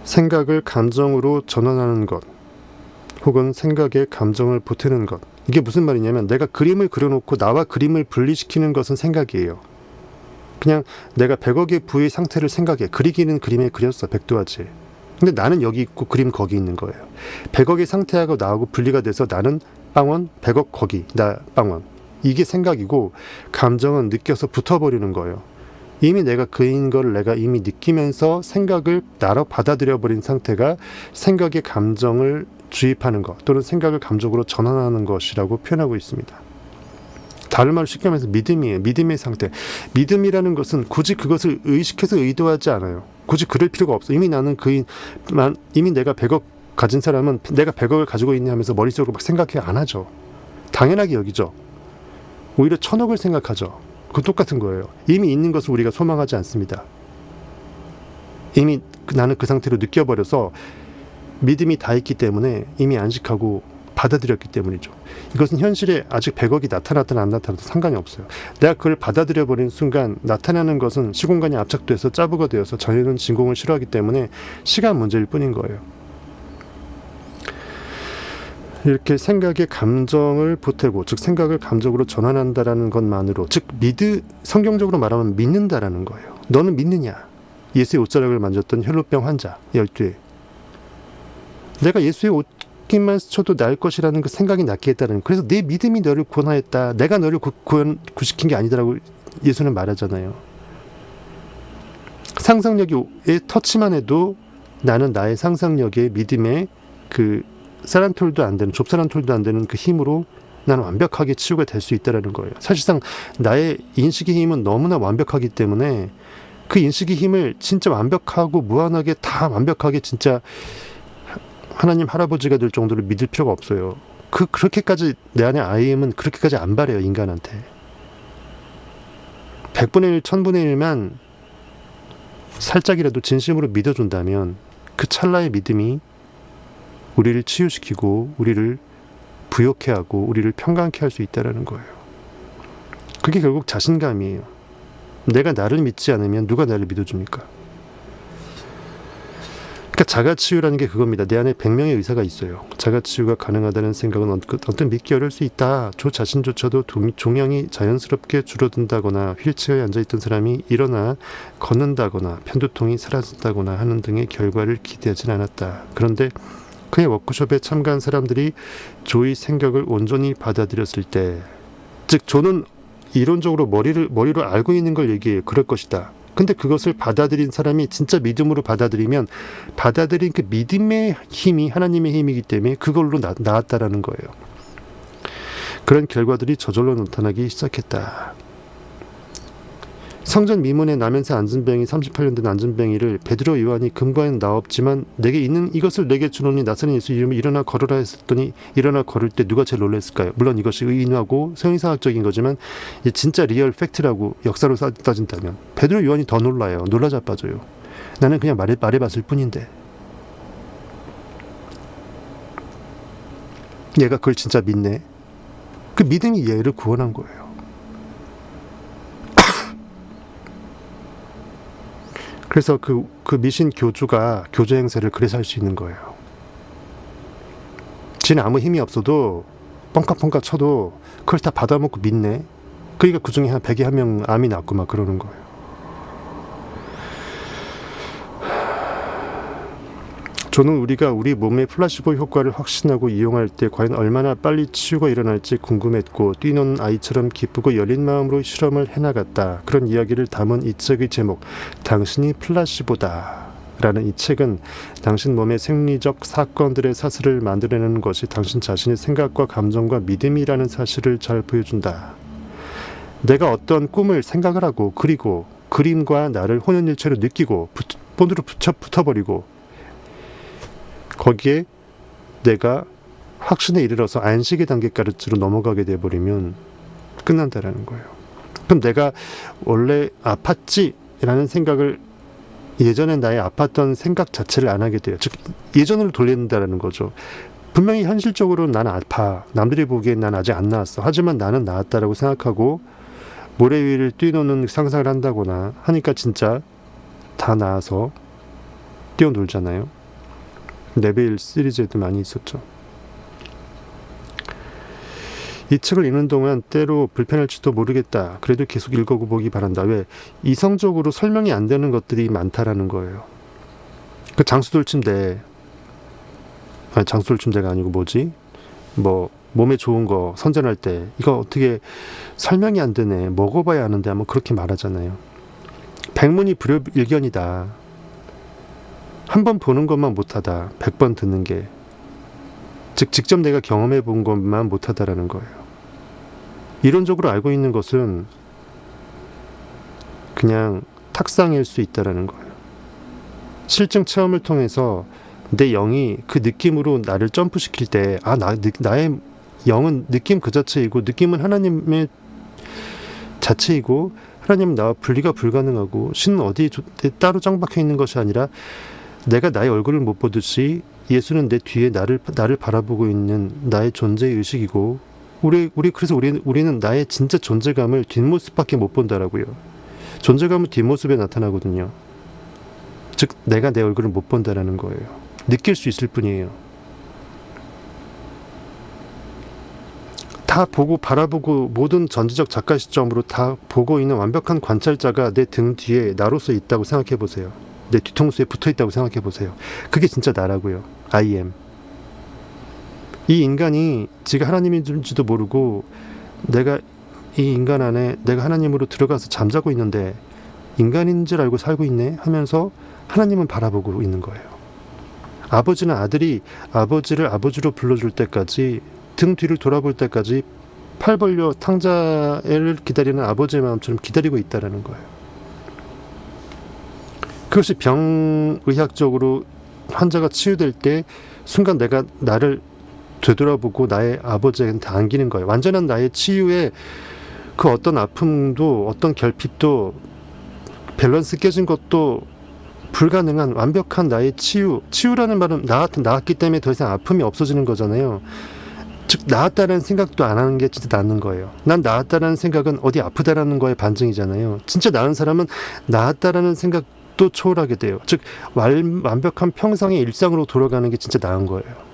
생각을 감정으로 전환하는 것, 혹은 생각에 감정을 보태는 것. 이게 무슨 말이냐면 내가 그림을 그려놓고 나와 그림을 분리시키는 것은 생각이에요. 그냥 내가 100억의 부의 상태를 생각해. 그리기는 그림에 그렸어. 백도화지. 근데 나는 여기 있고 그림 거기 있는 거예요. 100억의 상태하고 나하고 분리가 돼서 나는 빵원, 100억 거기, 나 빵원. 이게 생각이고 감정은 느껴서 붙어버리는 거예요. 이미 내가 그인 걸 내가 이미 느끼면서 생각을 나로 받아들여버린 상태가 생각의 감정을 주입하는 것 또는 생각을 감정으로 전환하는 것이라고 표현하고 있습니다. 다른 말로 쉽게 말해서 믿음이에요. 믿음의 상태. 믿음이라는 것은 굳이 그것을 의식해서 의도하지 않아요. 굳이 그럴 필요가 없어. 이미 나는 이미 내가 100억 가진 사람은 내가 100억을 가지고 있냐 하면서 머릿속으로 막 생각해 안 하죠. 당연하게 여기죠. 오히려 1000억을 생각하죠. 그 똑같은 거예요. 이미 있는 것을 우리가 소망하지 않습니다. 이미 나는 그 상태로 느껴버려서 믿음이 다 있기 때문에 이미 안식하고 받아들였기 때문이죠. 이것은 현실에 아직 100억이 나타났든 안 나타나도 상관이 없어요. 내가 그걸 받아들여버린 순간 나타나는 것은 시공간이 압착돼서 짜부가 되어서 자연은 진공을 싫어하기 때문에 시간 문제일 뿐인 거예요. 이렇게 생각의 감정을 보태고 즉 생각을 감정으로 전환한다라는 것만으로 즉 성경적으로 말하면 믿는다라는 거예요. 너는 믿느냐? 예수의 옷자락을 만졌던 혈루병 환자 12회. 내가 예수의 옷깃만 스쳐도 나을 것이라는 그 생각이 낫게 했다는, 그래서 내 믿음이 너를 구원하였다. 내가 너를 구시킨 게 아니다라고 예수는 말하잖아요. 상상력의 터치만 해도 나는 나의 상상력의 믿음의 그 사란톨도 안 되는, 좁사란톨도 안 되는 그 힘으로 나는 완벽하게 치유가 될 수 있다는 거예요. 사실상 나의 인식의 힘은 너무나 완벽하기 때문에 그 인식의 힘을 진짜 완벽하고 무한하게 다 완벽하게 진짜 하나님 할아버지가 될 정도로 믿을 필요가 없어요. 그렇게까지 내 안에 IM은 그렇게까지 안 바래요. 인간한테 100분의 1, 1000분의 1만 살짝이라도 진심으로 믿어준다면 그 찰나의 믿음이 우리를 치유시키고 우리를 부욕해 하고 우리를 평강케 할 수 있다는 거예요. 그게 결국 자신감이에요. 내가 나를 믿지 않으면 누가 나를 믿어줍니까? 그러니까 자가치유라는 게 그겁니다. 내 안에 100명의 의사가 있어요. 자가치유가 가능하다는 생각은 어떤 믿기 어려울 수 있다. 저 자신조차도 종양이 자연스럽게 줄어든다거나 휠체어에 앉아있던 사람이 일어나 걷는다거나 편두통이 사라진다거나 하는 등의 결과를 기대하진 않았다. 그런데 그의 워크숍에 참가한 사람들이 조의 생각을 온전히 받아들였을 때, 즉 조는 이론적으로 머리로 알고 있는 걸 얘기해요. 그럴 것이다. 근데 그것을 받아들인 사람이 진짜 믿음으로 받아들이면 받아들인 그 믿음의 힘이 하나님의 힘이기 때문에 그걸로 나았다라는 거예요. 그런 결과들이 저절로 나타나기 시작했다. 성전 미문에 나면서 앉은 뱅이 38년 된 앉은 뱅이를 베드로 요한이 금과는 나 없지만 내게 있는 이것을 내게 주노니 나사렛 예수 이름으로 일어나 걸으라 했더니 일어나 걸을 때 누가 제일 놀랐을까요? 물론 이것이 의인하고 성의사학적인 거지만 진짜 리얼 팩트라고 역사로 따진다면 베드로 요한이 더 놀라요. 놀라 자빠져요. 나는 그냥 말해봤을 뿐인데 얘가 그걸 진짜 믿네. 그 믿음이 얘를 구원한 거예요. 그래서 그 미신 교주가 교제 행세를 그래서 할 수 있는 거예요. 지는 아무 힘이 없어도 뻥까뻥까 쳐도 그걸 다 받아먹고 믿네. 그러니까 그 중에 한 100에 한 명 암이 났고 막 그러는 거예요. 저는 우리가 우리 몸의 플라시보 효과를 확신하고 이용할 때 과연 얼마나 빨리 치유가 일어날지 궁금했고 뛰노는 아이처럼 기쁘고 열린 마음으로 실험을 해나갔다. 그런 이야기를 담은 이 책의 제목 당신이 플라시보다 라는 이 책은 당신 몸의 생리적 사건들의 사슬을 만들어내는 것이 당신 자신의 생각과 감정과 믿음이라는 사실을 잘 보여준다. 내가 어떤 꿈을 생각을 하고 그리고 그림과 나를 혼연일체로 느끼고 본드로 붙어버리고 거기에 내가 확신에 이르러서 안식의 단계까지로 넘어가게 돼버리면 끝난다라는 거예요. 그럼 내가 원래 아팠지라는 생각을 예전에 나의 아팠던 생각 자체를 안 하게 돼요. 즉 예전으로 돌린다라는 거죠. 분명히 현실적으로 나는 아파. 남들이 보기엔 난 아직 안 나았어. 하지만 나는 나았다라고 생각하고 모래 위를 뛰노는 상상을 한다거나 하니까 진짜 다 나아서 뛰어놀잖아요. 네베일 시리즈에도 많이 있었죠. 이 책을 읽는 동안 때로 불편할지도 모르겠다. 그래도 계속 읽어보기 바란다. 왜? 이성적으로 설명이 안 되는 것들이 많다라는 거예요. 그 장수돌침대, 장수돌침대가 아니고 뭐지? 몸에 좋은 거 선전할 때 이거 어떻게 설명이 안 되네. 먹어봐야 아는데 아마 그렇게 말하잖아요. 백문이 불여일견이다. 한 번 보는 것만 못하다. 100번 듣는 게. 즉 직접 내가 경험해 본 것만 못하다라는 거예요. 이론적으로 알고 있는 것은 그냥 탁상일 수 있다라는 거예요. 실증 체험을 통해서 내 영이 그 느낌으로 나를 점프시킬 때 나의 영은 느낌 그 자체이고 느낌은 하나님의 자체이고 하나님은 나와 분리가 불가능하고 신은 어디에 따로 짱박혀 있는 것이 아니라 내가 나의 얼굴을 못 보듯이 예수는 내 뒤에 나를 바라보고 있는 나의 존재 의식이고 그래서 우리는 나의 진짜 존재감을 뒷모습밖에 못 본다라고요. 존재감은 뒷모습에 나타나거든요. 즉 내가 내 얼굴을 못 본다라는 거예요. 느낄 수 있을 뿐이에요. 다 보고 바라보고 모든 전지적 작가 시점으로 다 보고 있는 완벽한 관찰자가 내 등 뒤에 나로서 있다고 생각해 보세요. 내 뒤통수에 붙어 있다고 생각해 보세요. 그게 진짜 나라고요. I am. 이 인간이 지가 하나님인지도 모르고 내가 이 인간 안에 내가 하나님으로 들어가서 잠자고 있는데 인간인 줄 알고 살고 있네 하면서 하나님은 바라보고 있는 거예요. 아버지는 아들이 아버지를 아버지로 불러줄 때까지 등 뒤를 돌아볼 때까지 팔 벌려 탕자를 기다리는 아버지의 마음처럼 기다리고 있다는 거예요. 그것이 병의학적으로 환자가 치유될 때 순간 내가 나를 되돌아보고 나의 아버지한테 안기는 거예요. 완전한 나의 치유에 그 어떤 아픔도 어떤 결핍도 밸런스 깨진 것도 불가능한 완벽한 나의 치유라는 말은 나았기 때문에 더 이상 아픔이 없어지는 거잖아요. 즉 나았다는 생각도 안 하는 게 진짜 낫는 거예요. 난 나았다는 생각은 어디 아프다라는 거에 반증이잖아요. 진짜 나은 사람은 나았다라는 생각도 초월하게 돼요. 즉 완벽한 평상의 일상으로 돌아가는 게 진짜 나은 거예요.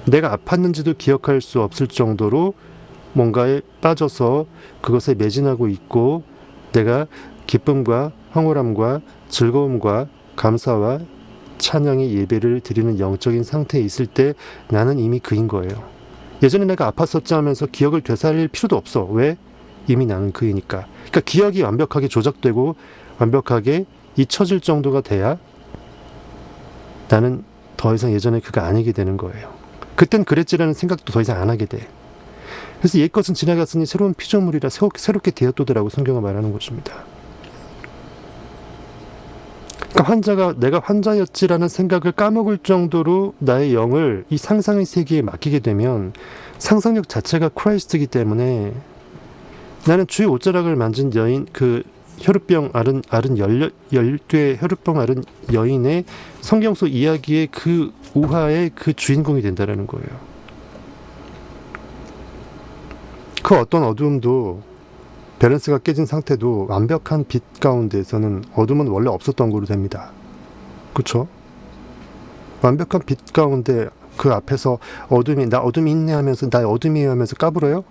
내가 아팠는지도 기억할 수 없을 정도로 뭔가에 빠져서 그것에 매진하고 있고 내가 기쁨과 황홀함과 즐거움과 감사와 찬양의 예배를 드리는 영적인 상태에 있을 때 나는 이미 그인 거예요. 예전에 내가 아팠었지 하면서 기억을 되살릴 필요도 없어. 왜? 이미 나는 그이니까. 그러니까 기억이 완벽하게 조작되고 완벽하게 잊혀질 정도가 돼야 나는 더 이상 예전에 그가 아니게 되는 거예요. 그땐 그랬지라는 생각도 더 이상 안 하게 돼. 그래서 옛것은 지나갔으니 새로운 피조물이라 새롭게 되었도다라고 성경은 말하는 것입니다. 그러니까 환자가 내가 환자였지라는 생각을 까먹을 정도로 나의 영을 이 상상의 세계에 맡기게 되면 상상력 자체가 크라이스트이기 때문에 나는 주의 옷자락을 만진 여인 그 혈루병 앓은 10개 혈루병 앓은 여인의 성경 속 이야기의 그 우화의 그 주인공이 된다는 거예요. 그 어떤 어두움도 밸런스가 깨진 상태도 완벽한 빛 가운데에서는 어둠은 원래 없었던 거로 됩니다. 그렇죠? 완벽한 빛 가운데 그 앞에서 나 어둠이 있네 하면서 나 어둠이에요 하면서 까불어요?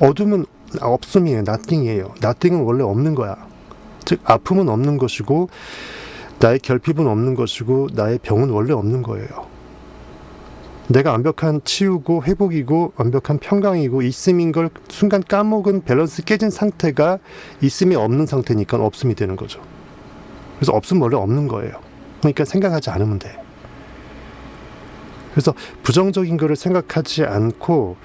어둠은 없음이에요. nothing이에요. nothing은 원래 없는 거야. 즉 아픔은 없는 것이고 나의 결핍은 없는 것이고 나의 병은 원래 없는 거예요. 내가 완벽한 치유고 회복이고 완벽한 평강이고 있음인 걸 순간 까먹은 밸런스 깨진 상태가 있음이 없는 상태니까 없음이 되는 거죠. 그래서 없음 원래 없는 거예요. 그러니까 생각하지 않으면 돼. 그래서 부정적인 거를 생각하지 않고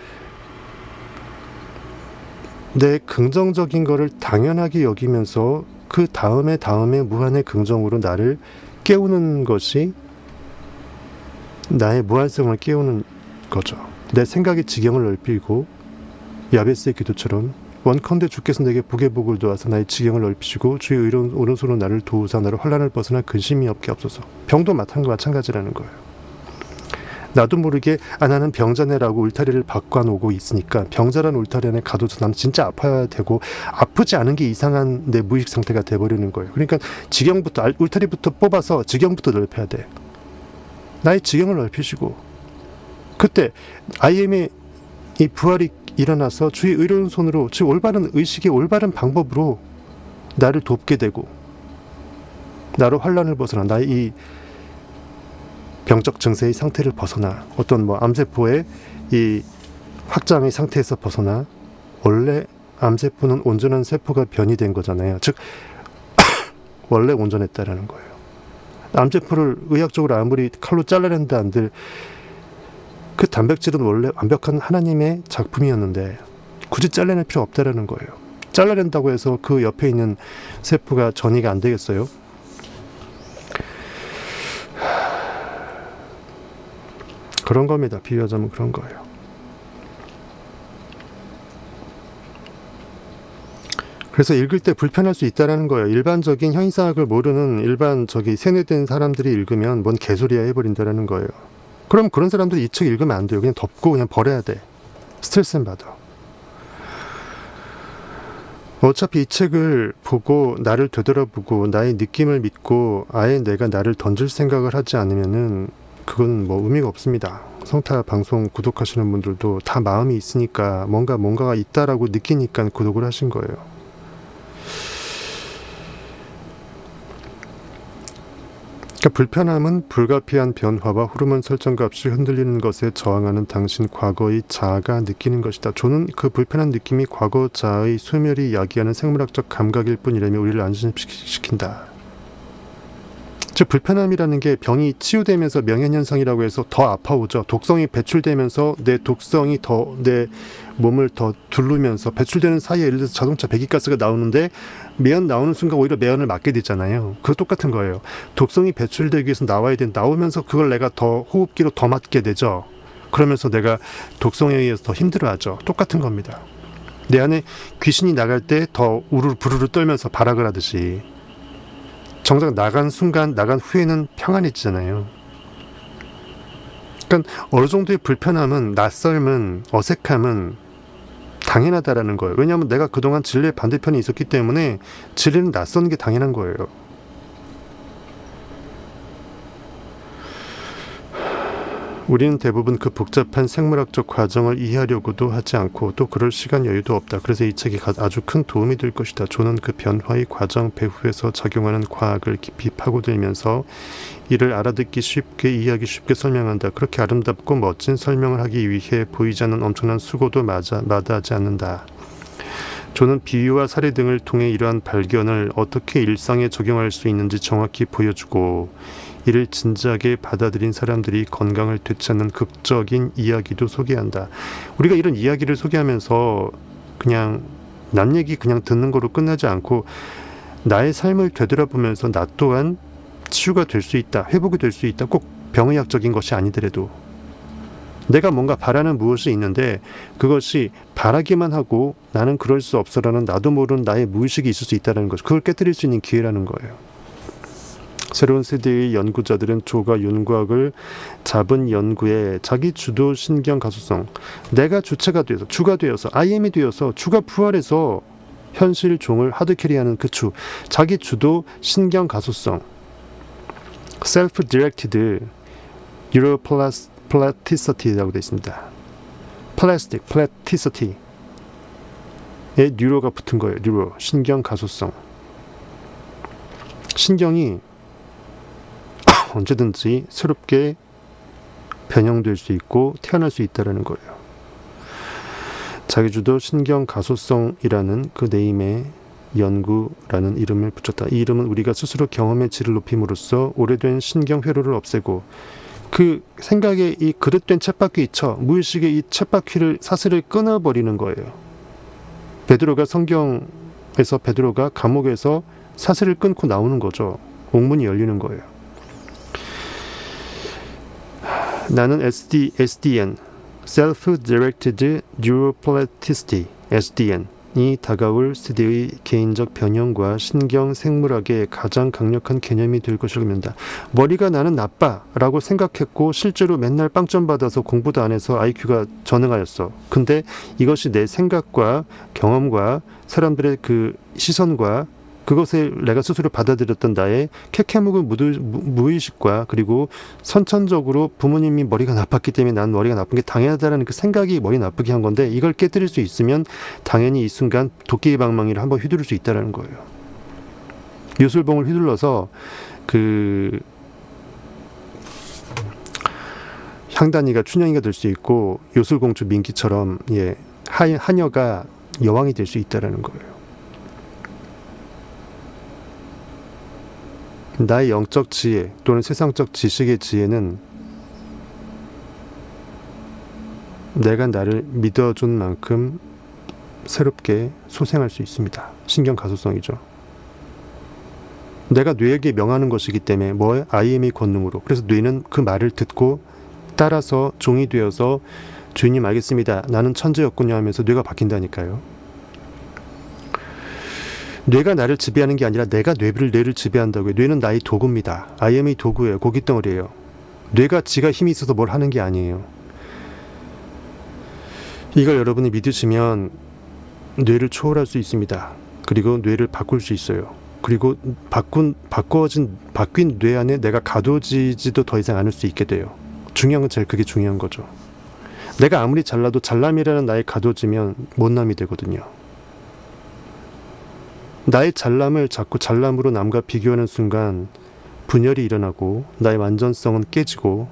내 긍정적인 거를 당연하게 여기면서 그 다음에 무한의 긍정으로 나를 깨우는 것이 나의 무한성을 깨우는 거죠. 내 생각의 지경을 넓히고 야베스의 기도처럼 원컨대 주께서 내게 복의 복을 도와서 나의 지경을 넓히시고 주의 의로운 오른손으로 나를 도우사 나를 환난을 벗어나 근심이 없게 없소서. 병도 마찬가지라는 거예요. 나도 모르게 나는 병자네라고 울타리를 바꿔놓고 있으니까 병자란 울타리 안에 가둬서 나는 진짜 아파야 되고 아프지 않은 게 이상한 내 무의식 상태가 돼버리는 거예요. 그러니까 지경부터 울타리부터 뽑아서 지경부터 넓혀야 돼. 나의 지경을 넓히시고 그때 IM의 이 부활이 일어나서 주의 의로운 손으로 즉 올바른 의식의 올바른 방법으로 나를 돕게 되고 나로 환란을 벗어나 나의 이 병적 증세의 상태를 벗어나 어떤 암세포의 이 확장의 상태에서 벗어나 원래 암세포는 온전한 세포가 변이된 거잖아요. 즉 원래 온전했다라는 거예요. 암세포를 의학적으로 아무리 칼로 잘라낸다 한들 그 단백질은 원래 완벽한 하나님의 작품이었는데 굳이 잘라낼 필요 없다라는 거예요. 잘라낸다고 해서 그 옆에 있는 세포가 전이가 안 되겠어요? 그런 겁니다. 비유하자면 그런 거예요. 그래서 읽을 때 불편할 수 있다는 거예요. 일반적인 현상학을 모르는 세뇌된 사람들이 읽으면 뭔 개소리야 해버린다는 거예요. 그럼 그런 사람들이 이 책 읽으면 안 돼요. 그냥 덮고 그냥 버려야 돼. 스트레스는 받아. 어차피 이 책을 보고 나를 되돌아보고 나의 느낌을 믿고 아예 내가 나를 던질 생각을 하지 않으면은 그건 의미가 없습니다. 성타 방송 구독하시는 분들도 다 마음이 있으니까 뭔가가 있다라고 느끼니까 구독을 하신 거예요. 그러니까 불편함은 불가피한 변화와 호르몬 설정값이 흔들리는 것에 저항하는 당신 과거의 자아가 느끼는 것이다. 저는 그 불편한 느낌이 과거 자아의 소멸이 야기하는 생물학적 감각일 뿐이라며 우리를 안심시킨다. 즉 불편함이라는 게 병이 치유되면서 명현현상이라고 해서 더 아파오죠. 독성이 배출되면서 내 독성이 더 내 몸을 더 두르면서 배출되는 사이에 예를 들어서 자동차 배기가스가 나오는데 매연 나오는 순간 오히려 매연을 맞게 되잖아요. 그거 똑같은 거예요. 독성이 배출되기 위해서 나와야 되는데 나오면서 그걸 내가 더 호흡기로 더 맞게 되죠. 그러면서 내가 독성에 의해서 더 힘들어하죠. 똑같은 겁니다. 내 안에 귀신이 나갈 때 더 우르르 부르르 떨면서 발악을 하듯이 정작 나간 후에는 평안해지잖아요. 그러니까 어느 정도의 불편함은, 낯설음은, 어색함은 당연하다라는 거예요. 왜냐하면 내가 그동안 진리의 반대편에 있었기 때문에 진리는 낯선 게 당연한 거예요. 우리는 대부분 그 복잡한 생물학적 과정을 이해하려고도 하지 않고 또 그럴 시간 여유도 없다. 그래서 이 책이 아주 큰 도움이 될 것이다. 저는 그 변화의 과정 배후에서 작용하는 과학을 깊이 파고들면서 이를 알아듣기 쉽게 이해하기 쉽게 설명한다. 그렇게 아름답고 멋진 설명을 하기 위해 보이지 않는 엄청난 수고도 마다하지 않는다. 저는 비유와 사례 등을 통해 이러한 발견을 어떻게 일상에 적용할 수 있는지 정확히 보여주고 이를 진지하게 받아들인 사람들이 건강을 되찾는 극적인 이야기도 소개한다. 우리가 이런 이야기를 소개하면서 그냥 남 얘기 그냥 듣는 거로 끝나지 않고 나의 삶을 되돌아보면서 나 또한 치유가 될 수 있다, 회복이 될 수 있다. 꼭 병의학적인 것이 아니더라도 내가 뭔가 바라는 무엇이 있는데 그것이 바라기만 하고 나는 그럴 수 없어라는 나도 모르는 나의 무의식이 있을 수 있다는 것, 그걸 깨뜨릴 수 있는 기회라는 거예요. 새로운 세대의 연구자들은 조가 윤곽을 잡은 연구에 자기 주도 신경 가소성, 내가 주체가 되어서 주가 되어서 IM이 되어서 주가 부활해서 현실 종을 하드캐리하는 그 주, 자기 주도 신경 가소성, self-directed neuroplasticity라고 되어 있습니다. plasticity에 뉴로가 붙은 거예요. 뉴로, 신경 가소성. 신경이 언제든지 새롭게 변형될 수 있고 태어날 수 있다는 거예요. 자기주도 신경 가소성이라는 그 네임에 연구라는 이름을 붙였다. 이 이름은 우리가 스스로 경험의 질을 높임으로써 오래된 신경 회로를 없애고 그 생각의 이 그릇된 쳇바퀴 있죠. 무의식의 이 쳇바퀴를 사슬을 끊어버리는 거예요. 베드로가 감옥에서 사슬을 끊고 나오는 거죠. 옥문이 열리는 거예요. 나는 SDN, Self-Directed Neuroplasticity, SDN, 시간이 다가올 세대의 개인적 변형과 신경 생물학의 가장 강력한 개념이 될 것이라고 봅니다. 머리가 나는 나빠라고 생각했고 실제로 맨날 빵점 받아서 공부도 안 해서 IQ가 전응하였어. 근데 이것이 내 생각과 경험과 사람들의 그 시선과 그것을 내가 스스로 받아들였던 나의 캐캐묵은 무의식과 그리고 선천적으로 부모님이 머리가 나빴기 때문에 난 머리가 나쁜 게 당연하다는 그 생각이 머리 나쁘게 한 건데 이걸 깨뜨릴 수 있으면 당연히 이 순간 도끼 방망이를 한번 휘두를 수 있다는 거예요. 요술봉을 휘둘러서 그 향단이가 춘향이가 될 수 있고 요술공주 민기처럼 하녀가 여왕이 될 수 있다는 거예요. 나의 영적 지혜 또는 세상적 지식의 지혜는 내가 나를 믿어준 만큼 새롭게 소생할 수 있습니다. 신경 가소성이죠. 내가 뇌에게 명하는 것이기 때문에 IM의 권능으로. 그래서 뇌는 그 말을 듣고 따라서 종이 되어서 주인님 알겠습니다. 나는 천재였군요 하면서 뇌가 바뀐다니까요. 뇌가 나를 지배하는 게 아니라 내가 뇌를 지배한다고요. 뇌는 나의 도구입니다. IM의 도구예요. 고깃덩어리예요. 뇌가 지가 힘이 있어서 뭘 하는 게 아니에요. 이걸 여러분이 믿으시면 뇌를 초월할 수 있습니다. 그리고 뇌를 바꿀 수 있어요. 그리고 바뀐 뇌 안에 내가 가둬지지도 더 이상 않을 수 있게 돼요. 중요한 건 제일 그게 중요한 거죠. 내가 아무리 잘나도 잘남이라는 나에 가둬지면 못남이 되거든요. 나의 잘남을 자꾸 잘남으로 남과 비교하는 순간 분열이 일어나고 나의 완전성은 깨지고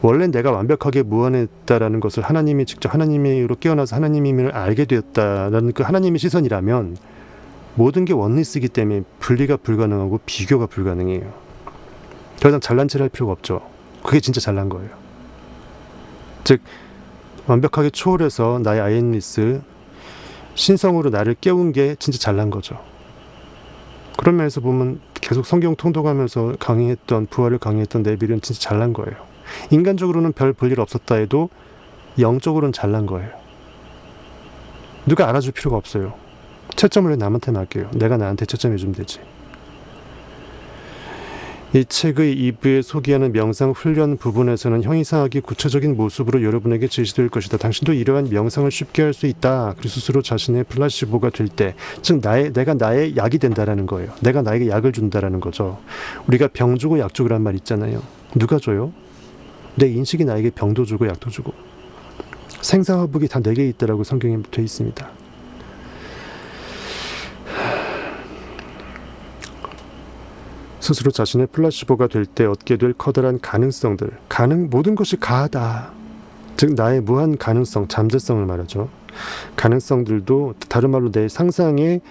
원래 내가 완벽하게 무한했다라는 것을 하나님이 직접 하나님으로 깨어나서 하나님임을 알게 되었다라는 그 하나님의 시선이라면 모든 게 원리스이기 때문에 분리가 불가능하고 비교가 불가능해요. 더 이상 잘난 체를 할 필요가 없죠. 그게 진짜 잘난 거예요. 즉 완벽하게 초월해서 나의 아이엔리스 신성으로 나를 깨운 게 진짜 잘난 거죠. 그런 면에서 보면 계속 성경 통독하면서 부활을 강의했던 네빌은 진짜 잘난 거예요. 인간적으로는 별 볼일 없었다 해도 영적으로는 잘난 거예요. 누가 알아줄 필요가 없어요. 채점을 왜 남한테 맡겨요. 내가 나한테 채점해주면 되지. 이 책의 2부에 소개하는 명상 훈련 부분에서는 형이상하게 구체적인 모습으로 여러분에게 제시될 것이다. 당신도 이러한 명상을 쉽게 할 수 있다. 그리고 스스로 자신의 플라시보가 될 때, 즉 내가 나의 약이 된다라는 거예요. 내가 나에게 약을 준다라는 거죠. 우리가 병 주고 약 주고란 말 있잖아요. 누가 줘요? 내 인식이 나에게 병도 주고 약도 주고. 생사화복이 다 내게 있다라고 성경에 돼 있습니다. 스스로 자신의 플라시보가 될 때 얻게 될 커다란 가능성들, 모든 것이 가하다. 즉 나의 무한 가능성, 잠재성을 말하죠. 가능성들도 다른 말로 내 상상의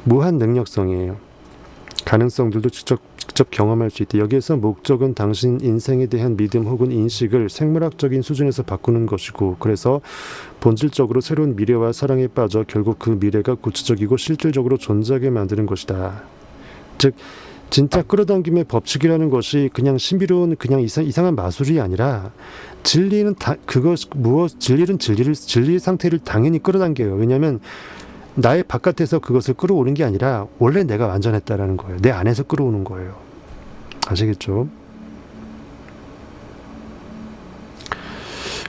무한 능력성이에요. 가능성들도 직접 경험할 수 있다. 여기에서 목적은 당신 인생에 대한 믿음 혹은 인식을 생물학적인 수준에서 바꾸는 것이고, 그래서 본질적으로 새로운 미래와 사랑에 빠져 결국 그 미래가 구체적이고 실질적으로 존재하게 만드는 것이다. 즉 진짜 끌어당김의 법칙이라는 것이 그냥 신비로운 그냥 이상한 마술이 아니라 진리는 진리의 상태를 당연히 끌어당겨요. 왜냐하면 나의 바깥에서 그것을 끌어오는 게 아니라 원래 내가 완전했다라는 거예요. 내 안에서 끌어오는 거예요. 아시겠죠?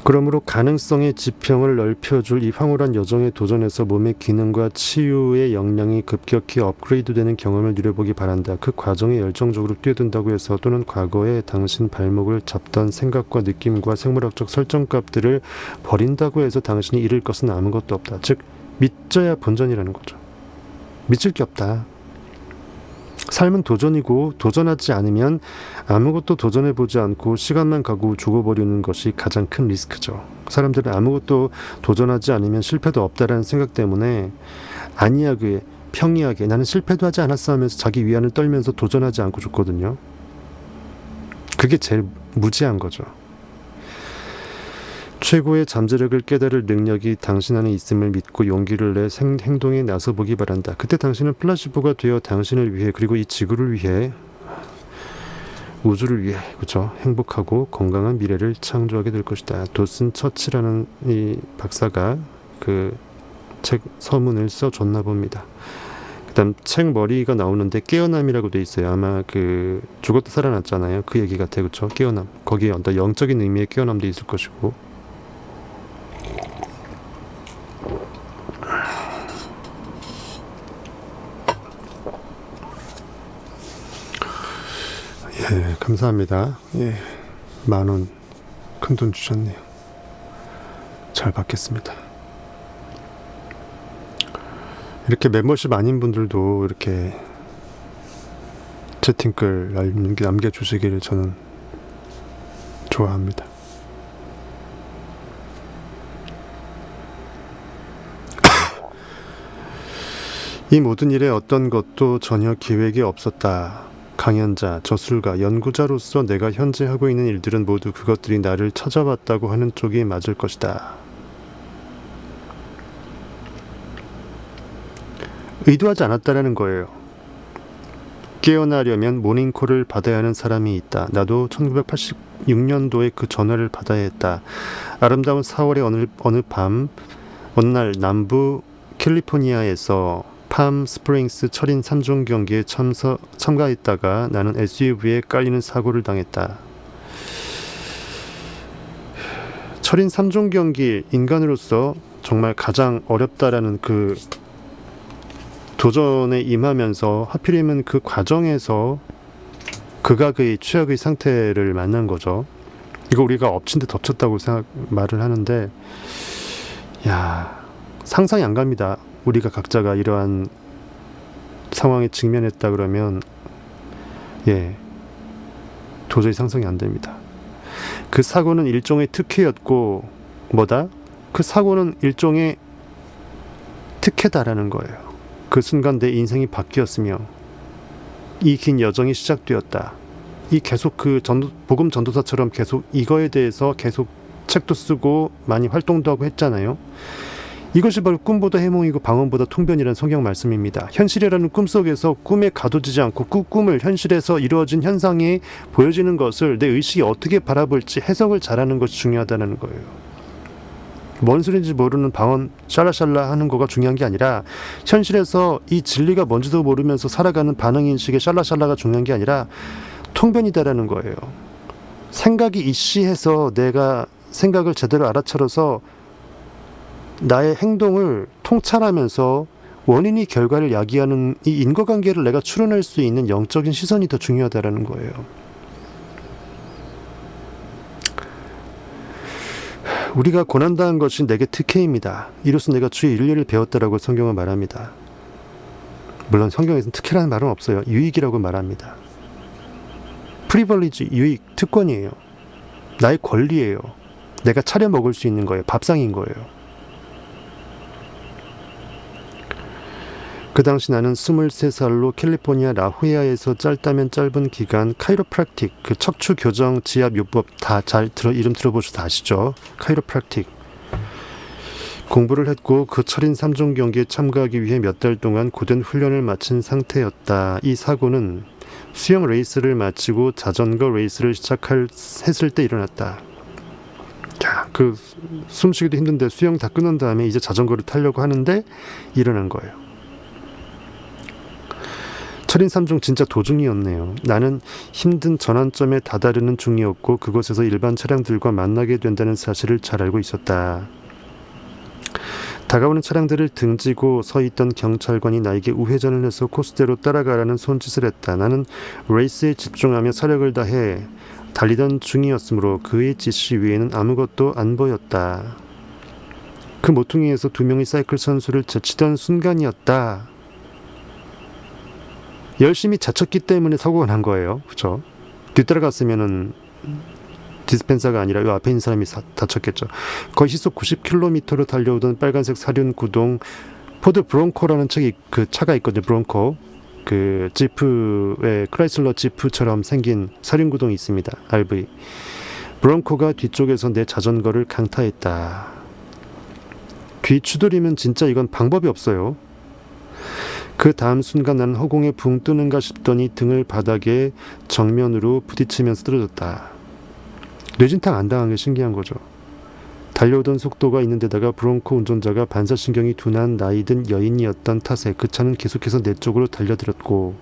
그러므로 가능성의 지평을 넓혀줄 이 황홀한 여정의 도전에서 몸의 기능과 치유의 역량이 급격히 업그레이드되는 경험을 누려보기 바란다. 그 과정에 열정적으로 뛰어든다고 해서 또는 과거에 당신 발목을 잡던 생각과 느낌과 생물학적 설정값들을 버린다고 해서 당신이 잃을 것은 아무것도 없다. 즉 믿져야 본전이라는 거죠. 믿을 게 없다. 삶은 도전이고 도전하지 않으면 아무것도 도전해보지 않고 시간만 가고 죽어버리는 것이 가장 큰 리스크죠. 사람들은 아무것도 도전하지 않으면 실패도 없다라는 생각 때문에 안이하게 평이하게 나는 실패도 하지 않았어 하면서 자기 위안을 떨면서 도전하지 않고 죽거든요. 그게 제일 무지한 거죠. 최고의 잠재력을 깨달을 능력이 당신 안에 있음을 믿고 용기를 내 행동에 나서보기 바란다. 그때 당신은 플라시보가 되어 당신을 위해 그리고 이 지구를 위해 우주를 위해 그렇죠? 행복하고 건강한 미래를 창조하게 될 것이다. 도슨 처치라는 이 박사가 그 책 서문을 써줬나 봅니다. 그다음 책 머리가 나오는데 깨어남이라고 돼 있어요. 아마 그 죽었다 살아났잖아요. 그 얘기 같아요. 그렇죠? 깨어남. 거기에 어떤 영적인 의미의 깨어남도 있을 것이고. 예, 감사합니다. 예, 10,000원 큰돈 주셨네요. 잘 받겠습니다. 이렇게 멤버십 아닌 분들도 이렇게 채팅글 남겨주시기를 저는 좋아합니다. 이 모든 일에 어떤 것도 전혀 기획이 없었다. 강연자, 저술가, 연구자로서 내가 현재 하고 있는 일들은 모두 그것들이 나를 찾아왔다고 하는 쪽이 맞을 것이다. 의도하지 않았다라는 거예요. 깨어나려면 모닝콜을 받아야 하는 사람이 있다. 나도 1986년도에 그 전화를 받아야 했다. 아름다운 4월의 어느 날 남부 캘리포니아에서 팜 스프링스 철인 3종 경기에 참가했다가 나는 SUV에 깔리는 사고를 당했다. 철인 3종 경기, 인간으로서 정말 가장 어렵다라는 그 도전에 임하면서 하필이면 그 과정에서 극악의 최악의 상태를 만난 거죠. 이거 우리가 엎친 데 덮쳤다고 말을 하는데, 야, 상상이 안 갑니다. 우리가 각자가 이러한 상황에 직면했다 그러면 도저히 상상이 안 됩니다. 그 사고는 일종의 특혜였고 뭐다? 그 사고는 일종의 특혜다라는 거예요. 그 순간 내 인생이 바뀌었으며 이 긴 여정이 시작되었다. 이 계속 그 복음 전도사처럼 계속 이거에 대해서 계속 책도 쓰고 많이 활동도 하고 했잖아요. 이것이 바로 꿈보다 해몽이고 방언보다 통변이라는 성경 말씀입니다. 현실이라는 꿈속에서 꿈에 가둬지지 않고 그 꿈을 현실에서 이루어진 현상에 보여지는 것을 내 의식이 어떻게 바라볼지 해석을 잘하는 것이 중요하다는 거예요. 뭔 소리인지 모르는 방언 샬라샬라 하는 거가 중요한 게 아니라 현실에서 이 진리가 뭔지도 모르면서 살아가는 반응인식의 샬라샬라가 중요한 게 아니라 통변이다라는 거예요. 생각이 이씨해서 내가 생각을 제대로 알아차려서 나의 행동을 통찰하면서 원인이 결과를 야기하는 이 인과관계를 내가 추론할 수 있는 영적인 시선이 더 중요하다라는 거예요. 우리가 고난당한 것이 내게 특혜입니다. 이로써 내가 주의 윤리를 배웠다라고 성경은 말합니다. 물론 성경에서는 특혜라는 말은 없어요. 유익이라고 말합니다. 프리벌리지, 유익, 특권이에요. 나의 권리예요. 내가 차려 먹을 수 있는 거예요. 밥상인 거예요. 그 당시 나는 23살로 캘리포니아 라후야에서 짧다면 짧은 기간 카이로프랙틱, 그 척추 교정 지압 요법 다 이름 들어보셔서 아시죠? 카이로프랙틱 공부를 했고 그 철인 3종 경기에 참가하기 위해 몇 달 동안 고된 훈련을 마친 상태였다. 이 사고는 수영 레이스를 마치고 자전거 레이스를 했을 때 일어났다. 야, 그 숨쉬기도 힘든데 수영 다 끝난 다음에 이제 자전거를 타려고 하는데 일어난 거예요. 철인 3종 진짜 도중이었네요. 나는 힘든 전환점에 다다르는 중이었고 그곳에서 일반 차량들과 만나게 된다는 사실을 잘 알고 있었다. 다가오는 차량들을 등지고 서 있던 경찰관이 나에게 우회전을 해서 코스대로 따라가라는 손짓을 했다. 나는 레이스에 집중하며 사력을 다해 달리던 중이었으므로 그의 지시 위에는 아무것도 안 보였다. 그 모퉁이에서 2명의 사이클 선수를 제치던 순간이었다. 열심히 자쳤기 때문에 사고가 난 거예요. 그렇죠? 뒤따라갔으면은 디스펜서가 아니라 이 앞에 있는 사람이 다쳤겠죠. 거의 시속 90km로 달려오던 빨간색 사륜 구동 포드 브론코라는 그 차가 있거든요. 브론코. 그 지프의 크라이슬러 지프처럼 생긴 사륜 구동이 있습니다. RV. 브론코가 뒤쪽에서 내 자전거를 강타했다. 귀 추드리면 진짜 이건 방법이 없어요. 그 다음 순간 나는 허공에 붕 뜨는가 싶더니 등을 바닥에 정면으로 부딪히면서 쓰러졌다. 뇌진탕 안 당한 게 신기한 거죠. 달려오던 속도가 있는 데다가 브롱코 운전자가 반사신경이 둔한 나이든 여인이었던 탓에 그 차는 계속해서 내 쪽으로 달려들었고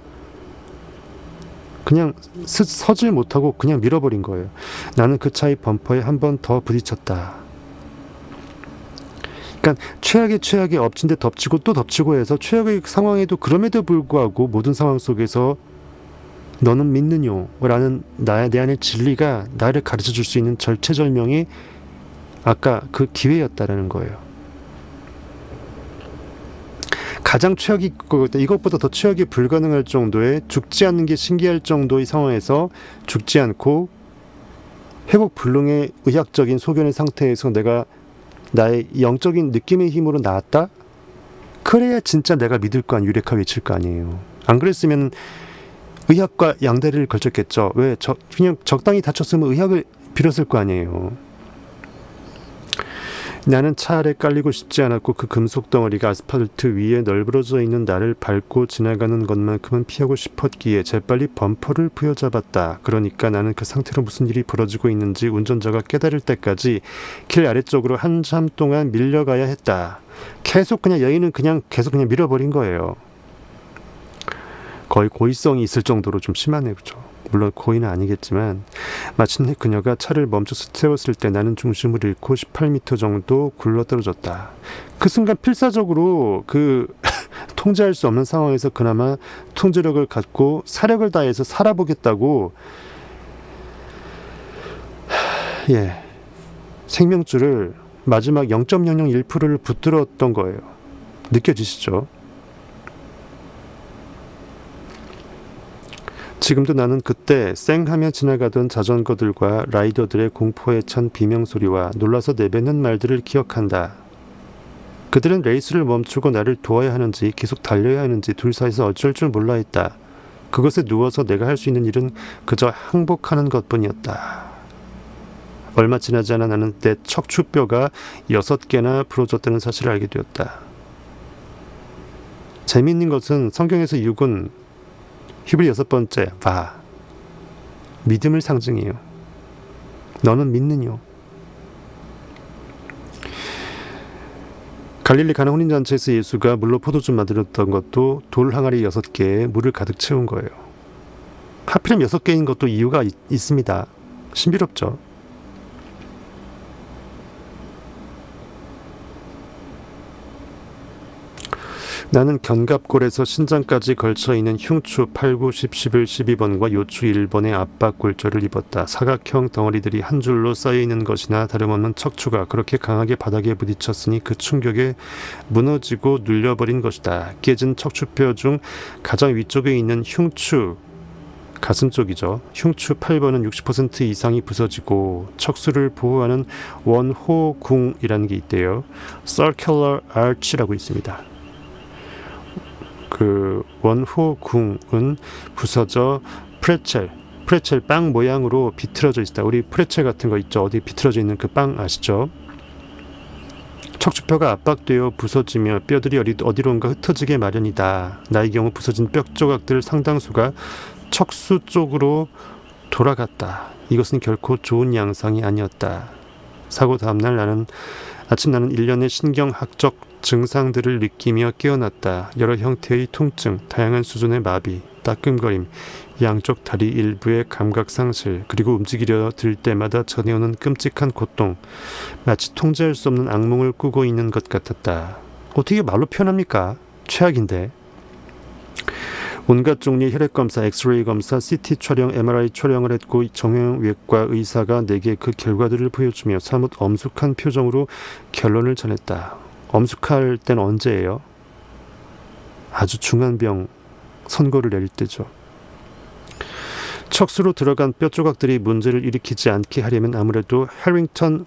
그냥 서질 못하고 그냥 밀어버린 거예요. 나는 그 차의 범퍼에 한 번 더 부딪혔다. 그러니까 최악의 엎친 데 덮치고 또 덮치고 해서 최악의 상황에도 그럼에도 불구하고 모든 상황 속에서 너는 믿느뇨? 라는 내 안의 진리가 나를 가르쳐 줄 수 있는 절체절명의 아까 그 기회였다라는 거예요. 가장 최악이 이것보다 더 최악이 불가능할 정도의 죽지 않는 게 신기할 정도의 상황에서 죽지 않고 회복 불능의 의학적인 소견의 상태에서 내가 나의 영적인 느낌의 힘으로 나았다? 그래야 진짜 내가 믿을 거 아니에요. 유레카 외칠 거 아니에요. 안 그랬으면 의학과 양다리를 걸쳤겠죠. 왜? 그냥 적당히 다쳤으면 의학을 빌었을 거 아니에요. 나는 차 아래 깔리고 싶지 않았고 그 금속 덩어리가 아스팔트 위에 널브러져 있는 나를 밟고 지나가는 것만큼은 피하고 싶었기에 재빨리 범퍼를 부여잡았다. 그러니까 나는 그 상태로 무슨 일이 벌어지고 있는지 운전자가 깨달을 때까지 길 아래쪽으로 한참 동안 밀려가야 했다. 계속 그냥 여인은 계속 그냥 밀어버린 거예요. 거의 고의성이 있을 정도로 좀 심하네요. 그렇죠? 물론 고의는 아니겠지만 마침내 그녀가 차를 멈춰서 세웠을 때 나는 중심을 잃고 18m 정도 굴러떨어졌다. 그 순간 필사적으로 통제할 수 없는 상황에서 그나마 통제력을 갖고 사력을 다해서 살아보겠다고 생명줄을 마지막 0.001%를 붙들었던 거예요. 느껴지시죠? 지금도 나는 그때 쌩하며 지나가던 자전거들과 라이더들의 공포에 찬 비명소리와 놀라서 내뱉는 말들을 기억한다. 그들은 레이스를 멈추고 나를 도와야 하는지 계속 달려야 하는지 둘 사이에서 어쩔 줄 몰라 했다. 그것에 누워서 내가 할 수 있는 일은 그저 항복하는 것뿐이었다. 얼마 지나지 않아 나는 내 척추뼈가 6개나 부러졌다는 사실을 알게 되었다. 재미있는 것은 성경에서 육은 히브리 6번째 믿음을 상징해요. 너는 믿느뇨? 갈릴리 가나 혼인잔치에서 예수가 물로 포도주 만들었던 것도 돌 항아리 6개에 물을 가득 채운 거예요. 하필이면 6개인 것도 이유가 있습니다. 신비롭죠? 나는 견갑골에서 신장까지 걸쳐있는 흉추 8, 9, 10, 11, 12번과 요추 1번의 압박 골절을 입었다. 사각형 덩어리들이 한 줄로 쌓여있는 것이나 다름없는 척추가 그렇게 강하게 바닥에 부딪혔으니 그 충격에 무너지고 눌려버린 것이다. 깨진 척추뼈 중 가장 위쪽에 있는 흉추, 가슴 쪽이죠. 흉추 8번은 60% 이상이 부서지고 척수를 보호하는 원호궁이라는 게 있대요. Circular Arch라고 있습니다. 그 원호궁은 부서져 프레첼 빵 모양으로 비틀어져 있다. 우리 프레첼 같은 거 있죠. 어디 비틀어져 있는 그 빵 아시죠? 척추뼈가 압박되어 부서지며 뼈들이 어디론가 흩어지게 마련이다. 나의 경우 부서진 뼈 조각들 상당수가 척수 쪽으로 돌아갔다. 이것은 결코 좋은 양상이 아니었다. 사고 다음날 나는 일련의 신경학적 증상들을 느끼며 깨어났다. 여러 형태의 통증, 다양한 수준의 마비, 따끔거림, 양쪽 다리 일부의 감각 상실, 그리고 움직이려 들 때마다 전해오는 끔찍한 고통, 마치 통제할 수 없는 악몽을 꾸고 있는 것 같았다. 어떻게 말로 표현합니까? 최악인데. 온갖 종류의 혈액검사, 엑스레이 검사, CT 촬영, MRI 촬영을 했고 정형외과 의사가 내게 그 결과들을 보여주며 사뭇 엄숙한 표정으로 결론을 전했다. 엄숙할 때는 언제예요? 아주 중한 병 선고를 내릴 때죠. 척수로 들어간 뼈 조각들이 문제를 일으키지 않게 하려면 아무래도 해링턴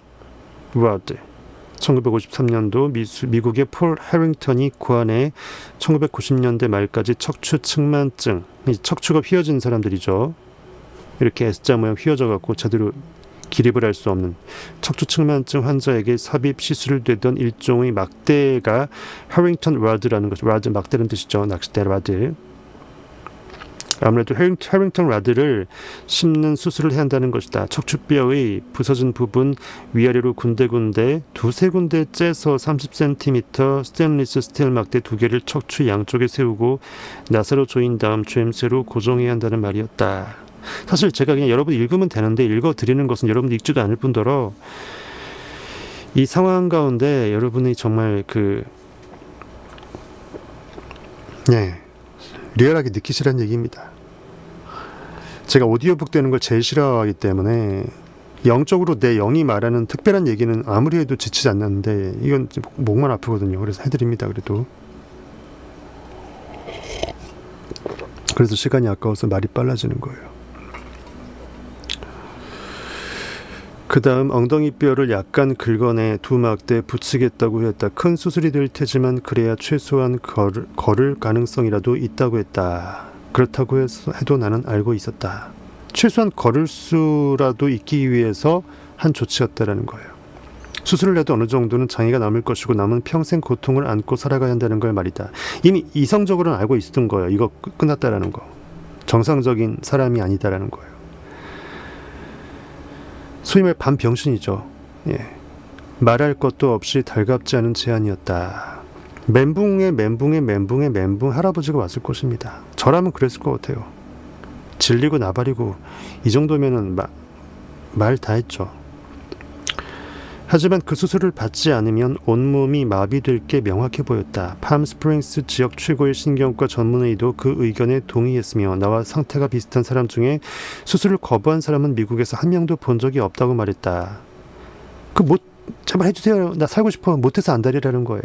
로드 1953년도 미국의 폴 해링턴이 고안해 1990년대 말까지 척추 측만증, 척추가 휘어진 사람들이죠. 이렇게 S자 모양 휘어져갖고 제대로 기립을 할 수 없는 척추 측만증 환자에게 삽입 시술을 되던 일종의 막대가 해링턴 로드라는 거죠. 로드 막대라는 뜻이죠. 낚싯대 로드. 아무래도 해링턴 라드를 심는 수술을 해야 한다는 것이다. 척추뼈의 부서진 부분 위아래로 군데군데 두세 군데 째서 30cm 스테인리스 스틸 막대 2개를 척추 양쪽에 세우고 나사로 조인 다음 주엠쇠로 고정해야 한다는 말이었다. 사실 제가 그냥 여러분 읽으면 되는데 읽어드리는 것은 여러분들 읽지도 않을 뿐더러 이 상황 가운데 여러분이 정말 리얼하게 느끼시라는 얘기입니다. 제가 오디오북 되는 걸 제일 싫어하기 때문에 영적으로 내 영이 말하는 특별한 얘기는 아무리 해도 지치지 않는데 이건 목만 아프거든요. 그래서 해드립니다. 그래서 시간이 아까워서 말이 빨라지는 거예요. 그 다음 엉덩이 뼈를 약간 긁어내 2막대 붙이겠다고 했다. 큰 수술이 될 테지만 그래야 최소한 걸을 가능성이라도 있다고 했다. 그렇다고 해도 나는 알고 있었다. 최소한 걸을 수라도 있기 위해서 한 조치였다라는 거예요. 수술을 해도 어느 정도는 장애가 남을 것이고 남은 평생 고통을 안고 살아가야 한다는 걸 말이다. 이미 이성적으로는 알고 있었던 거예요. 이거 끝났다라는 거. 정상적인 사람이 아니다라는 거예요. 소위 말 반병신이죠. 말할 것도 없이 달갑지 않은 제안이었다. 멘붕에 멘붕 할아버지가 왔을 것입니다. 저라면 그랬을 것 같아요. 질리고 나발이고 이 정도면은 말 다 했죠. 하지만 그 수술을 받지 않으면 온몸이 마비될 게 명확해 보였다. 팜스프링스 지역 최고의 신경과 전문의도 그 의견에 동의했으며 나와 상태가 비슷한 사람 중에 수술을 거부한 사람은 미국에서 한 명도 본 적이 없다고 말했다. 제발 해주세요. 나 살고 싶어. 못해서 안달이라는 거예요.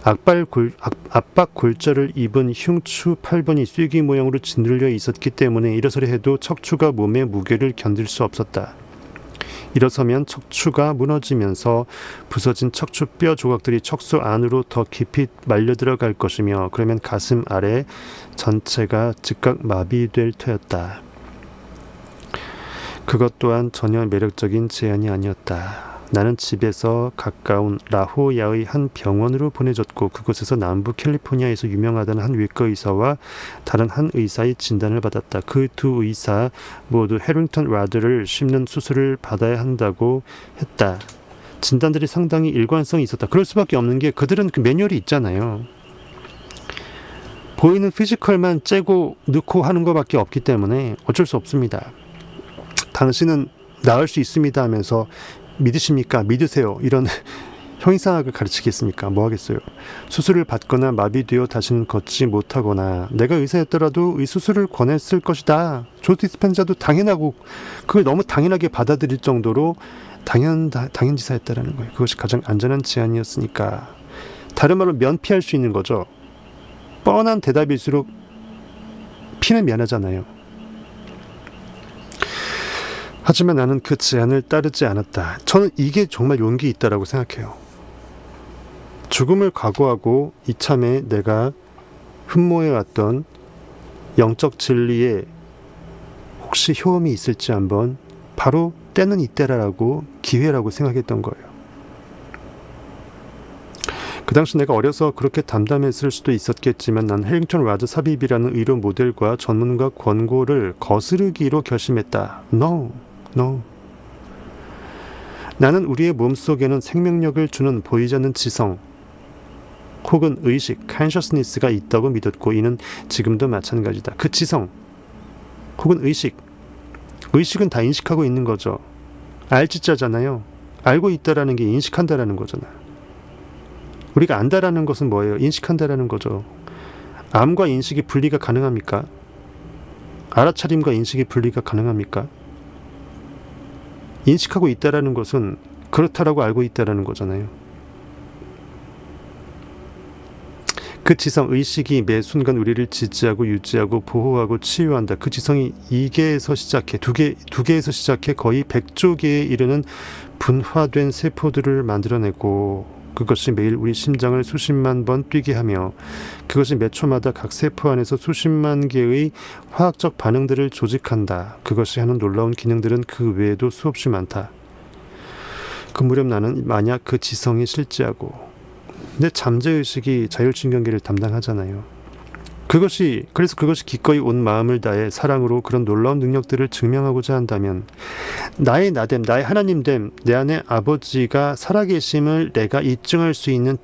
압박 골절을 입은 흉추 8번이 쐐기 모양으로 짓눌려 있었기 때문에 일어서려 해도 척추가 몸의 무게를 견딜 수 없었다. 일어서면 척추가 무너지면서 부서진 척추뼈 조각들이 척수 안으로 더 깊이 말려 들어갈 것이며 그러면 가슴 아래 전체가 즉각 마비될 터였다. 그것 또한 전혀 매력적인 제안이 아니었다. 나는 집에서 가까운 라호야의 한 병원으로 보내졌고 그곳에서 남부 캘리포니아에서 유명하다는 한 외과 의사와 다른 한 의사의 진단을 받았다. 그 2 의사 모두 해링턴 라드를 심는 수술을 받아야 한다고 했다. 진단들이 상당히 일관성이 있었다. 그럴 수밖에 없는 게 그들은 그 매뉴얼이 있잖아요. 보이는 피지컬만 째고 넣고 하는 것밖에 없기 때문에 어쩔 수 없습니다. 당신은 나을 수 있습니다 하면서 믿으십니까? 믿으세요. 이런 형이상학을 가르치겠습니까? 뭐 하겠어요. 수술을 받거나 마비되어 다시는 걷지 못하거나 내가 의사였더라도 이 수술을 권했을 것이다. 조 디스펜자도 당연하고 그걸 너무 당연하게 받아들일 정도로 당연지사였다라는 거예요. 그것이 가장 안전한 제안이었으니까. 다른 말로 면피할 수 있는 거죠. 뻔한 대답일수록 피는 면하잖아요. 하지만 나는 그 제안을 따르지 않았다. 저는 이게 정말 용기 있다라고 생각해요. 죽음을 각오하고 이참에 내가 흠모해왔던 영적 진리에 혹시 효험이 있을지 한번 바로 때는 이때라고 기회라고 생각했던 거예요. 그 당시 내가 어려서 그렇게 담담했을 수도 있었겠지만 난 해링턴 라드 삽입이라는 의료 모델과 전문가 권고를 거스르기로 결심했다. No. 나는 우리의 몸속에는 생명력을 주는 보이지 않는 지성 혹은 의식, consciousness가 있다고 믿었고 이는 지금도 마찬가지다. 그 지성 혹은 의식은 다 인식하고 있는 거죠. 알지자잖아요. 알고 있다라는 게 인식한다라는 거잖아요. 우리가 안다라는 것은 뭐예요? 인식한다라는 거죠. 암과 인식이 분리가 가능합니까? 알아차림과 인식이 분리가 가능합니까? 인식하고 있다라는 것은 그렇다라고 알고 있다라는 거잖아요. 그 지성, 의식이 매 순간 우리를 지지하고 유지하고 보호하고 치유한다. 그 지성이 2개에서 시작해, 2개에서 시작해 거의 100조 개에 이르는 분화된 세포들을 만들어내고 그것이 매일 우리 심장을 수십만 번 뛰게 하며 그것이 몇 초마다 각 세포 안에서 수십만 개의 화학적 반응들을 조직한다. 그것이 하는 놀라운 기능들은 그 외에도 수없이 많다. 그 무렵 나는 만약 그 지성이 실제하고 내 잠재의식이 자율신경계를 담당하잖아요. 그래서 그것이 기꺼이 온 마음을 다해 사랑으로 그런 놀라운 능력들을 증명하고자 한다면 나의 나됨, 나의 하나님됨, 내 안에 아버지가 살아계심을 내가 입증할 수 있는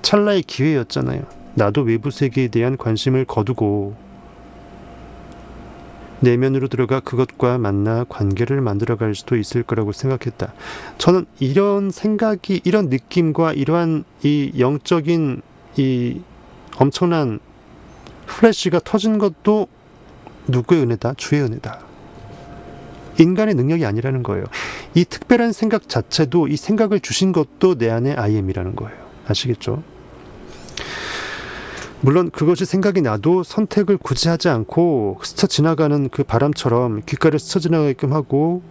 찰나의 기회였잖아요. 나도 외부 세계에 대한 관심을 거두고 내면으로 들어가 그것과 만나 관계를 만들어갈 수도 있을 거라고 생각했다. 저는 이런 생각이, 이런 느낌과 이러한 이 영적인 이 엄청난 플래시가 터진 것도 누구의 은혜다? 주의 은혜다. 인간의 능력이 아니라는 거예요. 이 특별한 생각 자체도, 이 생각을 주신 것도 내 안에 I am이라는 거예요. 아시겠죠? 물론 그것이 생각이 나도 선택을 굳이 하지 않고 스쳐 지나가는 그 바람처럼 귓가를 스쳐 지나가게끔 하고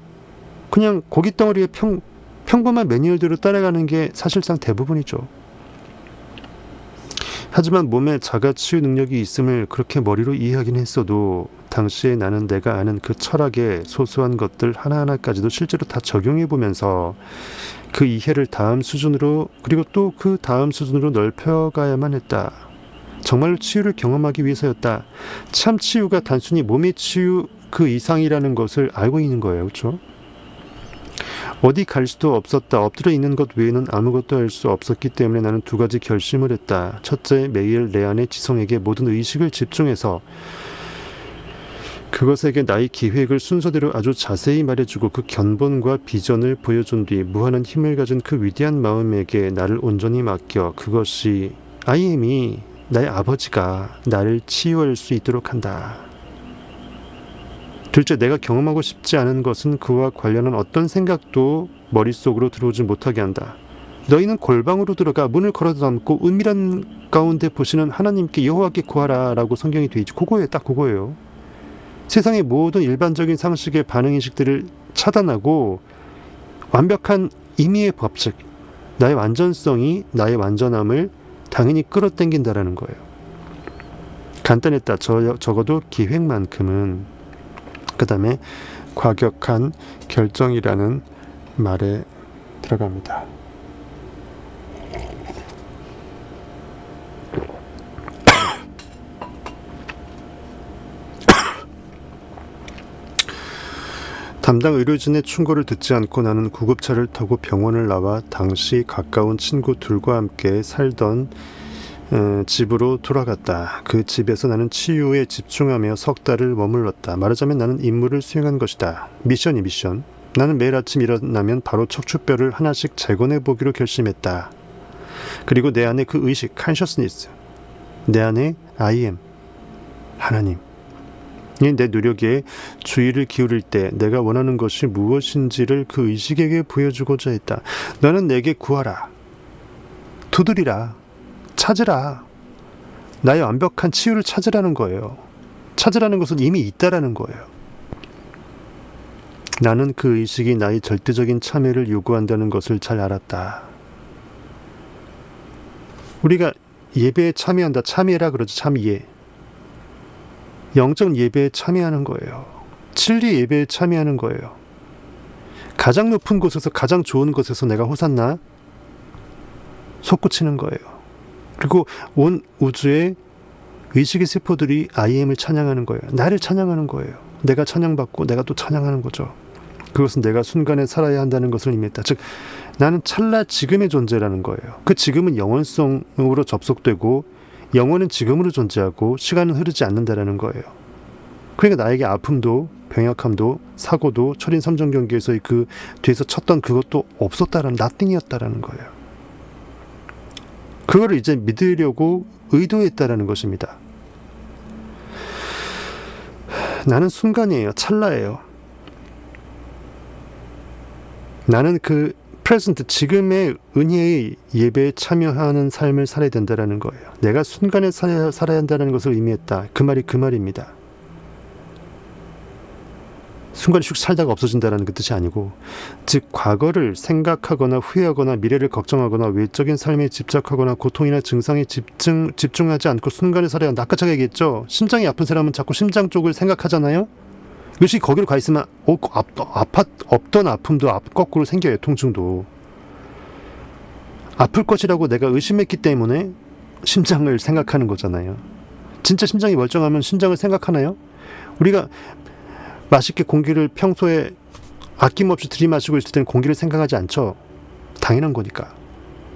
그냥 고깃덩어리의 평범한 매뉴얼대로 따라가는 게 사실상 대부분이죠. 하지만 몸에 자가치유 능력이 있음을 그렇게 머리로 이해하긴 했어도 당시에 나는 내가 아는 그 철학의 소소한 것들 하나하나까지도 실제로 다 적용해보면서 그 이해를 다음 수준으로, 그리고 또 그 다음 수준으로 넓혀가야만 했다. 정말로 치유를 경험하기 위해서였다. 참 치유가 단순히 몸의 치유 그 이상이라는 것을 알고 있는 거예요. 그렇죠? 어디 갈 수도 없었다. 엎드려 있는 것 외에는 아무것도 할 수 없었기 때문에 나는 두 가지 결심을 했다. 첫째, 매일 내 안의 지성에게 모든 의식을 집중해서 그것에게 나의 계획을 순서대로 아주 자세히 말해주고 그 견본과 비전을 보여준 뒤 무한한 힘을 가진 그 위대한 마음에게 나를 온전히 맡겨 그것이 I am이 나의 아버지가 나를 치유할 수 있도록 한다. 둘째, 내가 경험하고 싶지 않은 것은 그와 관련한 어떤 생각도 머릿속으로 들어오지 못하게 한다. 너희는 골방으로 들어가 문을 걸어 닫고 은밀한 가운데 보시는 하나님께 여호와께 구하라 라고 성경이 되어 있지. 그거예요. 딱 그거예요. 세상의 모든 일반적인 상식의 반응인식들을 차단하고 완벽한 임의의 법칙, 나의 완전성이 나의 완전함을 당연히 끌어당긴다라는 거예요. 간단했다. 적어도 기획만큼은. 그 다음에 과격한 결정이라는 말에 들어갑니다. 담당 의료진의 충고를 듣지 않고 나는 구급차를 타고 병원을 나와 당시 가까운 친구 둘과 함께 살던 집으로 돌아갔다. 그 집에서 나는 치유에 집중하며 석 달을 머물렀다. 말하자면 나는 임무를 수행한 것이다. 미션. 나는 매일 아침 일어나면 바로 척추뼈를 하나씩 재건해보기로 결심했다. 그리고 내 안에 그 의식, consciousness, 내 안에 I am, 하나님, 내 노력에 주의를 기울일 때 내가 원하는 것이 무엇인지를 그 의식에게 보여주고자 했다. 너는 내게 구하라, 두드리라, 찾으라. 나의 완벽한 치유를 찾으라는 거예요. 찾으라는 것은 이미 있다라는 거예요. 나는 그 의식이 나의 절대적인 참여를 요구한다는 것을 잘 알았다. 우리가 예배에 참여한다. 참여라 그러죠. 참여. 영적 예배에 참여하는 거예요. 진리 예배에 참여하는 거예요. 가장 높은 곳에서, 가장 좋은 곳에서 내가 호산나 솟구치는 거예요. 그리고 온 우주의 의식의 세포들이 I am을 찬양하는 거예요. 나를 찬양하는 거예요. 내가 찬양받고 내가 또 찬양하는 거죠. 그것은 내가 순간에 살아야 한다는 것을 의미했다. 즉 나는 찰나 지금의 존재라는 거예요. 그 지금은 영원성으로 접속되고 영원은 지금으로 존재하고 시간은 흐르지 않는다라는 거예요. 그러니까 나에게 아픔도 병약함도 사고도 철인 삼종 경기에서의 그 뒤에서 쳤던 그것도 없었다라는, nothing이었다라는 거예요. 그거를 이제 믿으려고 의도했다라는 것입니다. 나는 순간이에요. 찰나예요. 나는 그 present, 지금의 은혜의 예배에 참여하는 삶을 살아야 된다는 거예요. 내가 순간에 살아야 한다는 것을 의미했다. 그 말이 그 말입니다. 순간에 슉 살다가 없어진다는 그 뜻이 아니고, 즉 과거를 생각하거나 후회하거나 미래를 걱정하거나 외적인 삶에 집착하거나 고통이나 증상에 집중하지 않고 순간에 살아야 한다. 아까 제가 얘기했죠. 심장이 아픈 사람은 자꾸 심장 쪽을 생각하잖아요. 이것이 거기로 가 있으면 없던 아픔도 거꾸로 생겨요. 통증도. 아플 것이라고 내가 의심했기 때문에 심장을 생각하는 거잖아요. 진짜 심장이 멀쩡하면 심장을 생각하나요? 우리가 맛있게 공기를 평소에 아낌없이 들이마시고 있을 때는 공기를 생각하지 않죠. 당연한 거니까.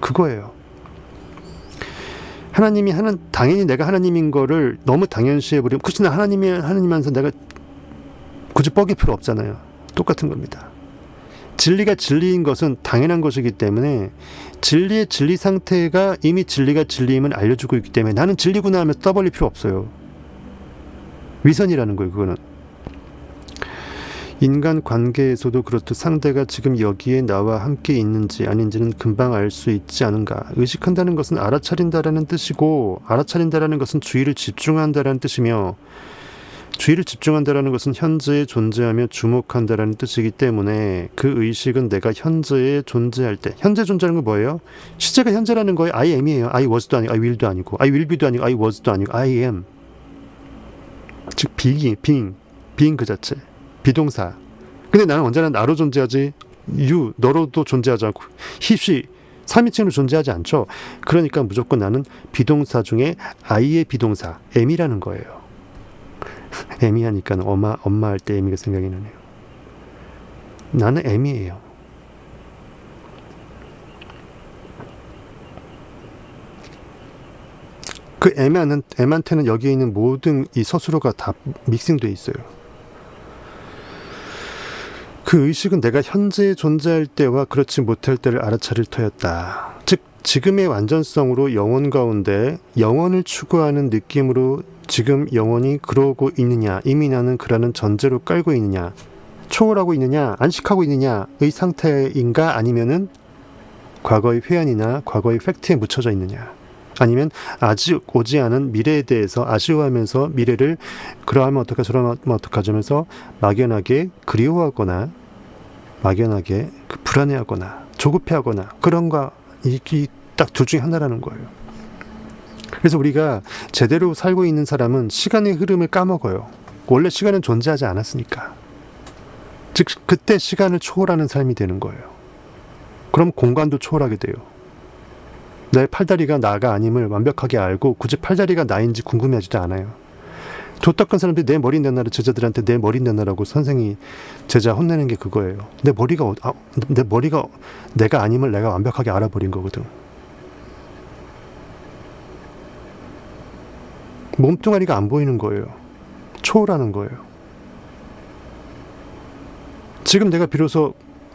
그거예요. 하나님이 당연히 내가 하나님인 거를 너무 당연시해버리면, 굳이 나 하나님이면서 내가 굳이 뻐길 필요 없잖아요. 똑같은 겁니다. 진리가 진리인 것은 당연한 것이기 때문에 진리의 진리 상태가 이미 진리가 진리임을 알려주고 있기 때문에 나는 진리구나 하면서 떠벌릴 필요 없어요. 위선이라는 거예요. 그거는. 인간 관계에서도 그렇듯 상대가 지금 여기에 나와 함께 있는지 아닌지는 금방 알 수 있지 않은가. 의식한다는 것은 알아차린다라는 뜻이고, 알아차린다라는 것은 주의를 집중한다라는 뜻이며, 주의를 집중한다라는 것은 현재에 존재하며 주목한다라는 뜻이기 때문에 그 의식은 내가 현재에 존재할 때, 현재 존재하는 건 뭐예요? 시제가 현재라는 거예요. I am이에요. I was도 아니고 I will도 아니고 I will be도 아니고 I was도 아니고 I am. 즉 being 그 자체, 비동사. 근데 나는 언제나 나로 존재하지, 너로도 존재하지 않고 he, she 3인칭으로 존재하지 않죠. 그러니까 무조건 나는 비동사 중에 I의 비동사 am이라는 거예요. 애미 하니까 엄마 할 때 애미가 생각이 나네요. 나는 애미예요. 그 애한테는 여기에 있는 모든 이 서술어가 다 믹싱되어 있어요. 그 의식은 내가 현재에 존재할 때와 그렇지 못할 때를 알아차릴 터였다. 즉 지금의 완전성으로 영혼 가운데 영혼을 추구하는 느낌으로 지금 영혼이 그러고 있느냐, 이미 나는 그라는 전제로 깔고 있느냐, 초월하고 있느냐, 안식하고 있느냐의 상태인가, 아니면은 과거의 회한이나 과거의 팩트에 묻혀져 있느냐, 아니면 아직 오지 않은 미래에 대해서 아쉬워하면서 미래를 그러하면 어떡하지 저러면 어떡하지 하면서 막연하게 그리워하거나 막연하게 불안해하거나 조급해하거나 그런가, 이 딱 둘 중에 하나라는 거예요. 그래서 우리가 제대로 살고 있는 사람은 시간의 흐름을 까먹어요. 원래 시간은 존재하지 않았으니까. 즉 그때 시간을 초월하는 삶이 되는 거예요. 그럼 공간도 초월하게 돼요. 내 팔다리가 나가 아님을 완벽하게 알고 굳이 팔다리가 나인지 궁금해하지도 않아요. 도 닦은 사람들이 내 머리 내놔라, 제자들한테 내 머리 내놔라고 선생이 제자 혼내는 게 그거예요. 내 머리가 내가 아님을 내가 완벽하게 알아버린 거거든. 몸뚱아리가 안 보이는 거예요. 초월하는 거예요. 지금 내가 비로소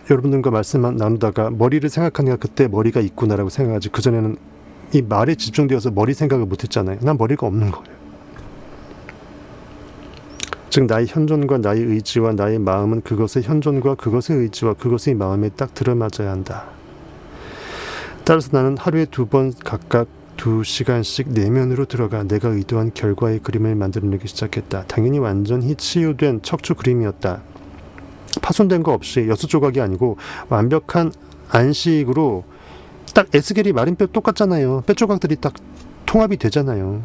여러분들과 말씀 나누다가 머리를 생각하니까 그때 머리가 있구나라고 생각하지, 그전에는 이 말에 집중되어서 머리 생각을 못했잖아요. 난 머리가 없는 거예요. 즉 나의 현존과 나의 의지와 나의 마음은 그것의 현존과 그것의 의지와 그것의 마음에 딱 들어맞아야 한다. 따라서 나는 하루에 2번 각각 2시간씩 내면으로 들어가 내가 의도한 결과의 그림을 만들어내기 시작했다. 당연히 완전히 치유된 척추 그림이었다. 파손된 거 없이 6조각이 아니고 완벽한 안식으로 딱 에스겔이 마른 뼈 똑같잖아요. 뼈 조각들이 딱 통합이 되잖아요.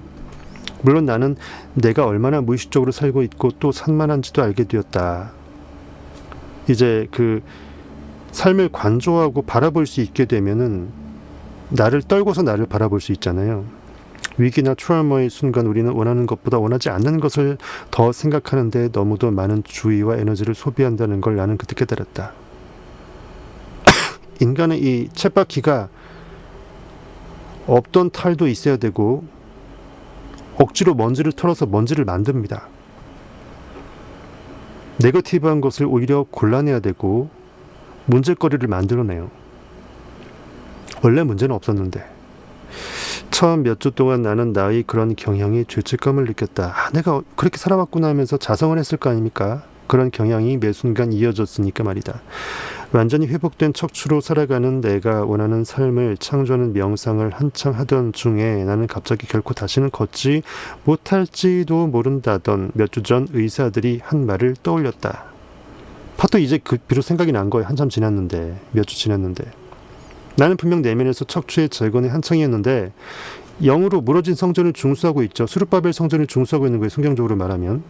물론 나는 내가 얼마나 무의식적으로 살고 있고 또 산만한지도 알게 되었다. 이제 그 삶을 관조하고 바라볼 수 있게 되면은 나를 떨고서 나를 바라볼 수 있잖아요. 위기나 트라우마의 순간 우리는 원하는 것보다 원하지 않는 것을 더 생각하는데 너무도 많은 주의와 에너지를 소비한다는 걸 나는 그때 깨달았다. 인간의 이 쳇바퀴가 없던 탈도 있어야 되고 억지로 먼지를 털어서 먼지를 만듭니다. 네거티브한 것을 오히려 골라내야 되고 문제거리를 만들어내요. 원래 문제는 없었는데. 처음 몇 주 동안 나는 나의 그런 경향에 죄책감을 느꼈다. 내가 그렇게 살아왔구나 하면서 자성을 했을 거 아닙니까? 그런 경향이 매 순간 이어졌으니까 말이다. 완전히 회복된 척추로 살아가는 내가 원하는 삶을 창조하는 명상을 한창 하던 중에 나는 갑자기 결코 다시는 걷지 못할지도 모른다던 몇 주 전 의사들이 한 말을 떠올렸다. 파도 이제 비로소 생각이 난 거예요. 한참 지났는데, 몇 주 지났는데. 나는 분명 내면에서 척추의 재건의 한창이었는데 영으로 무너진 성전을 중수하고 있죠. 수르바벨 성전을 중수하고 있는 거예요. 성경적으로 말하면.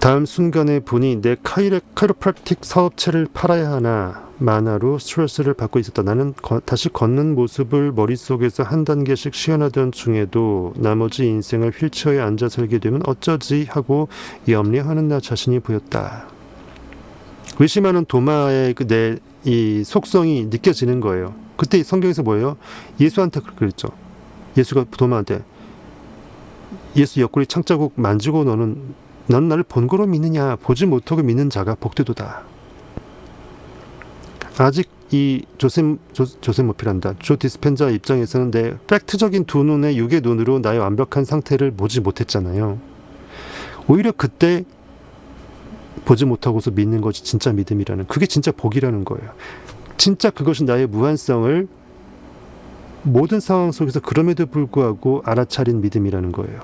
다음 순간에 보니 내 카이로프랙틱 사업체를 팔아야 하나 만화로 스트레스를 받고 있었다. 나는 다시 걷는 모습을 머릿속에서 한 단계씩 시연하던 중에도 나머지 인생을 휠체어에 앉아 살게 되면 어쩌지 하고 염려하는 나 자신이 보였다. 의심하는 도마의 내 이 속성이 느껴지는 거예요. 그때 성경에서 뭐예요? 예수한테 그랬죠. 예수가 도마한테 예수 옆구리 창자국 만지고 너는 나를 본거로 믿느냐? 보지 못하고 믿는 자가 복되도다. 아직 이 조세 모피란다. 조 디스펜자 입장에서는 내 팩트적인 두 눈의 육의 눈으로 나의 완벽한 상태를 보지 못했잖아요. 오히려 그때 보지 못하고서 믿는 것이 진짜 믿음이라는, 그게 진짜 복이라는 거예요. 진짜 그것이 나의 무한성을 모든 상황 속에서 그럼에도 불구하고 알아차린 믿음이라는 거예요.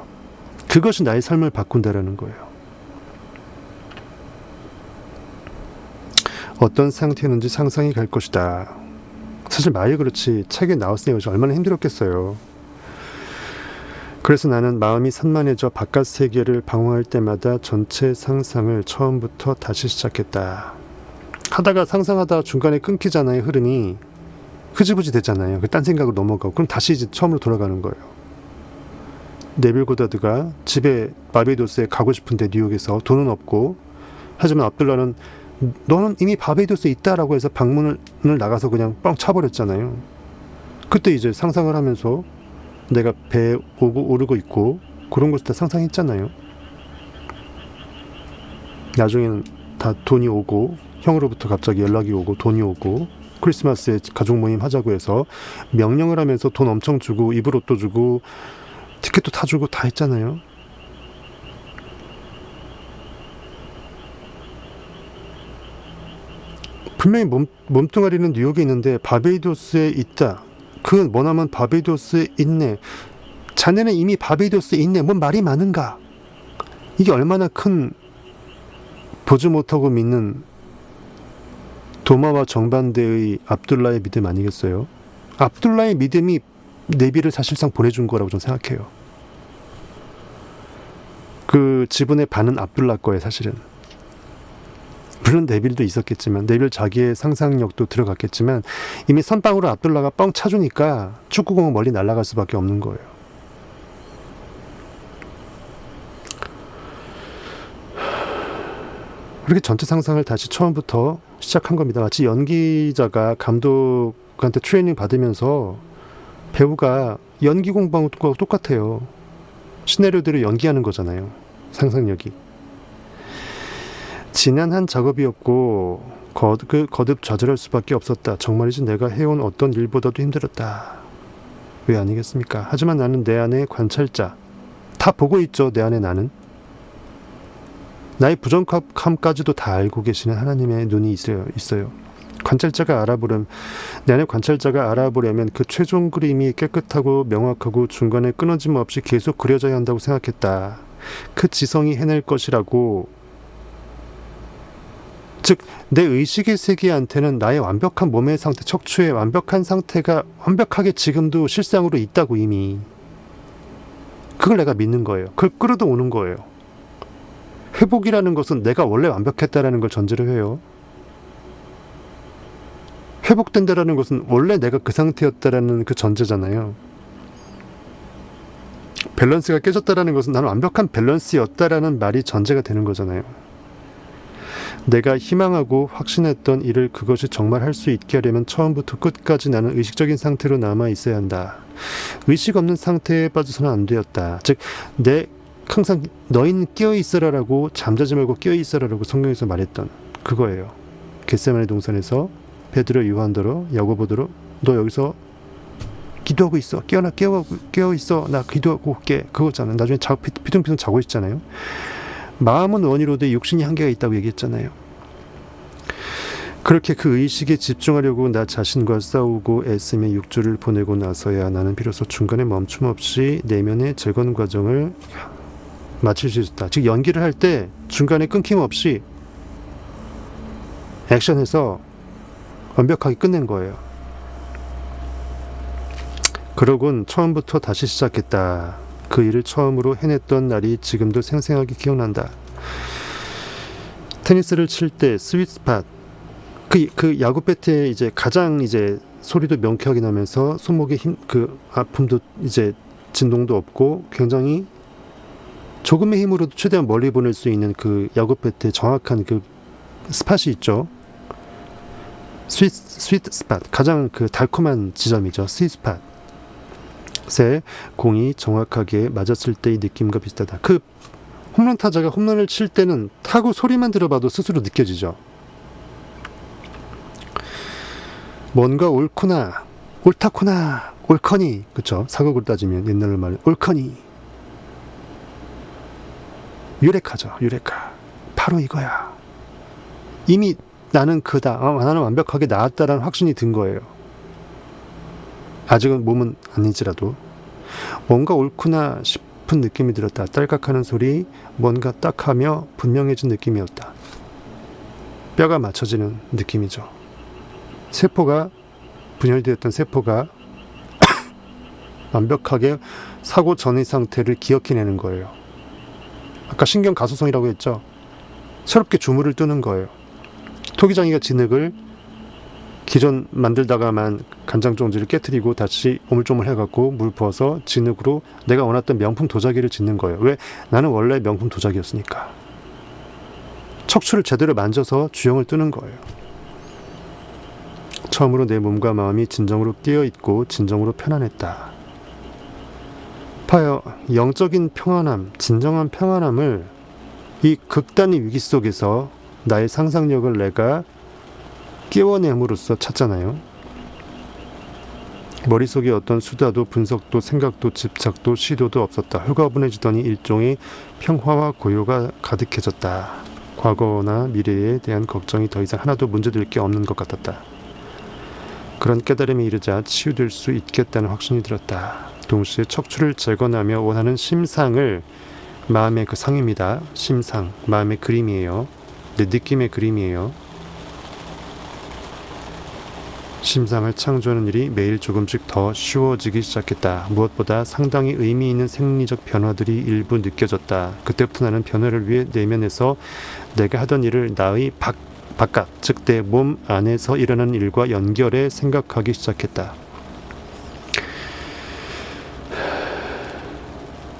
그것이 나의 삶을 바꾼다라는 거예요. 어떤 상태였는지 상상이 갈 것이다. 사실 말이 그렇지 책에 나왔으니 얼마나 힘들었겠어요. 그래서 나는 마음이 산만해져 바깥 세계를 방황할 때마다 전체 상상을 처음부터 다시 시작했다. 하다가 상상하다 중간에 끊기잖아요. 흐름이 흐지부지 되잖아요. 딴 생각으로 넘어가고 그럼 다시 이제 처음으로 돌아가는 거예요. 네빌 고다드가 집에 바베이도스에 가고 싶은데 뉴욕에서 돈은 없고, 하지만 압둘라는 너는 이미 바베이도스에 있다라고 해서 방문을 나가서 그냥 뻥 차버렸잖아요. 그때 이제 상상을 하면서 내가 배에 오르고 있고 그런 것을 다 상상했잖아요. 나중에는 다 돈이 오고, 형으로부터 갑자기 연락이 오고 돈이 오고, 크리스마스에 가족 모임 하자고 해서 명령을 하면서 돈 엄청 주고 입을 옷도 주고 티켓도 다 주고 다 했잖아요. 분명히 몸뚱아리는 뉴욕에 있는데 바베이도스에 있다. 그건 뭐냐면 바베이도스에 있네. 자네는 이미 바베이도스에 있네. 뭔 말이 많은가. 이게 얼마나 큰 보지 못하고 믿는 도마와 정반대의 압둘라의 믿음 아니겠어요? 압둘라의 믿음이 네비를 사실상 보내준 거라고 저는 생각해요. 그 지분의 반은 압둘라 거예요, 사실은. 물론 네빌도 있었겠지만, 네빌 자기의 상상력도 들어갔겠지만 이미 선빵으로 압둘라가 뻥 차주니까 축구공은 멀리 날아갈 수밖에 없는 거예요. 그렇게 전체 상상을 다시 처음부터 시작한 겁니다. 마치 연기자가 감독한테 트레이닝 받으면서 배우가 연기 공부하는 것과 똑같아요. 시나리오대로 연기하는 거잖아요. 상상력이. 지난 한 작업이었고 거듭 좌절할 수밖에 없었다. 정말이지 내가 해온 어떤 일보다도 힘들었다. 왜 아니겠습니까? 하지만 나는 내 안에 관찰자. 다 보고 있죠. 내 안에 나는. 나의 부정함까지도 다 알고 계시는 하나님의 눈이 있어요. 관찰자가 알아보려면, 내 안에 관찰자가 알아보려면 그 최종 그림이 깨끗하고 명확하고 중간에 끊어짐 없이 계속 그려져야 한다고 생각했다. 그 지성이 해낼 것이라고. 즉, 내 의식의 세계한테는 나의 완벽한 몸의 상태, 척추의 완벽한 상태가 완벽하게 지금도 실상으로 있다고 이미. 그걸 내가 믿는 거예요. 그걸 끌어도 오는 거예요. 회복이라는 것은 내가 원래 완벽했다라는 걸 전제로 해요. 회복된다라는 것은 원래 내가 그 상태였다라는 그 전제잖아요. 밸런스가 깨졌다라는 것은 나는 완벽한 밸런스였다라는 말이 전제가 되는 거잖아요. 내가 희망하고 확신했던 일을 그것이 정말 할 수 있게 하려면 처음부터 끝까지 나는 의식적인 상태로 남아 있어야 한다. 의식 없는 상태에 빠져서는 안 되었다. 즉, 항상 너희는 깨어있어라라고, 잠자지 말고 깨어있어라라고 성경에서 말했던 그거예요. 겟세마네 동산에서 베드로, 요한더러, 야고보더러 너 여기서 기도하고 있어. 깨어 있어. 나 기도하고 올게. 그거잖아. 나중에 피둥피둥 자고 있잖아요. 마음은 원이로되 육신이 한계가 있다고 얘기했잖아요. 그렇게 그 의식에 집중하려고 나 자신과 싸우고 애쓰며 6주를 보내고 나서야 나는 비로소 중간에 멈춤 없이 내면의 재건 과정을 마칠 수 있었다. 즉, 연기를 할 때 중간에 끊김없이 액션해서 완벽하게 끝낸 거예요. 그러곤 처음부터 다시 시작했다. 그 일을 처음으로 해냈던 날이 지금도 생생하게 기억난다. 테니스를 칠 때 스윗 스팟, 그 야구 배트에 이제 가장 이제 소리도 명쾌하게 나면서 손목에 그 아픔도 이제 진동도 없고 굉장히 조금의 힘으로도 최대한 멀리 보낼 수 있는 그 야구 배트의 정확한 그 스팟이 있죠. 스윗 스팟, 가장 그 달콤한 지점이죠. 스윗 스팟에 공이 정확하게 맞았을 때의 느낌과 비슷하다. 그 홈런 타자가 홈런을 칠 때는 타구 소리만 들어봐도 스스로 느껴지죠. 뭔가 옳구나, 옳다구나, 옳거니, 그쵸? 사극으로 따지면 옛날로 말해 옳거니, 유레카죠. 유레카, 바로 이거야. 이미 나는 그다, 나는 완벽하게 나았다라는 확신이 든 거예요. 아직은 몸은 아니지라도 뭔가 옳구나 싶은 느낌이 들었다. 딸깍하는 소리, 뭔가 딱하며 분명해진 느낌이었다. 뼈가 맞춰지는 느낌이죠. 세포가, 분열되었던 세포가 완벽하게 사고 전의 상태를 기억해내는 거예요. 아까 신경 가소성이라고 했죠. 새롭게 주물을 뜨는 거예요. 토기장이가 진흙을 기존 만들다가만 간장종지를 깨트리고 다시 오물조물 해갖고 물 부어서 진흙으로 내가 원했던 명품 도자기를 짓는 거예요. 왜? 나는 원래 명품 도자기였으니까. 척추를 제대로 만져서 주형을 뜨는 거예요. 처음으로 내 몸과 마음이 진정으로 깨어있고 진정으로 편안했다. 봐요. 영적인 평안함, 진정한 평안함을 이 극단의 위기 속에서 나의 상상력을 내가 깨워냄으로써 찾잖아요. 머릿속에 어떤 수다도 분석도 생각도 집착도 시도도 없었다. 홀가분해지더니 일종의 평화와 고요가 가득해졌다. 과거나 미래에 대한 걱정이 더 이상 하나도 문제될 게 없는 것 같았다. 그런 깨달음에 이르자 치유될 수 있겠다는 확신이 들었다. 동시에 척추를 재건하며 원하는 심상을, 마음의 그 상입니다. 심상, 마음의 그림이에요. 내 느낌의 그림이에요. 심상을 창조하는 일이 매일 조금씩 더 쉬워지기 시작했다. 무엇보다 상당히 의미 있는 생리적 변화들이 일부 느껴졌다. 그때부터 나는 변화를 위해 내면에서 내가 하던 일을 나의 바깥, 즉 내 몸 안에서 일어나는 일과 연결해 생각하기 시작했다.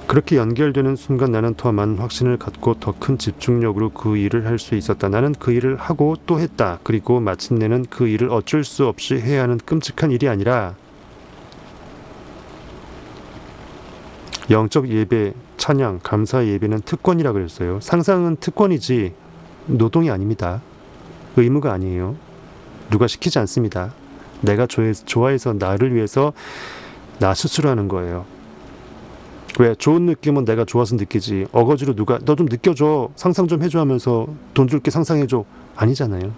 그렇게 연결되는 순간 나는 더 많은 확신을 갖고 더 큰 집중력으로 그 일을 할 수 있었다. 나는 그 일을 하고 또 했다. 그리고 마침내는 그 일을 어쩔 수 없이 해야 하는 끔찍한 일이 아니라 영적 예배, 찬양, 감사 예배는 특권이라 그랬어요. 상상은 특권이지 노동이 아닙니다. 의무가 아니에요. 누가 시키지 않습니다. 내가 좋아해서 나를 위해서 나 스스로 하는 거예요. 왜? 좋은 느낌은 내가 좋아서 느끼지. 어거지로 누가 너 좀 느껴줘, 상상 좀 해줘 하면서 돈 줄게 상상해줘. 아니잖아요.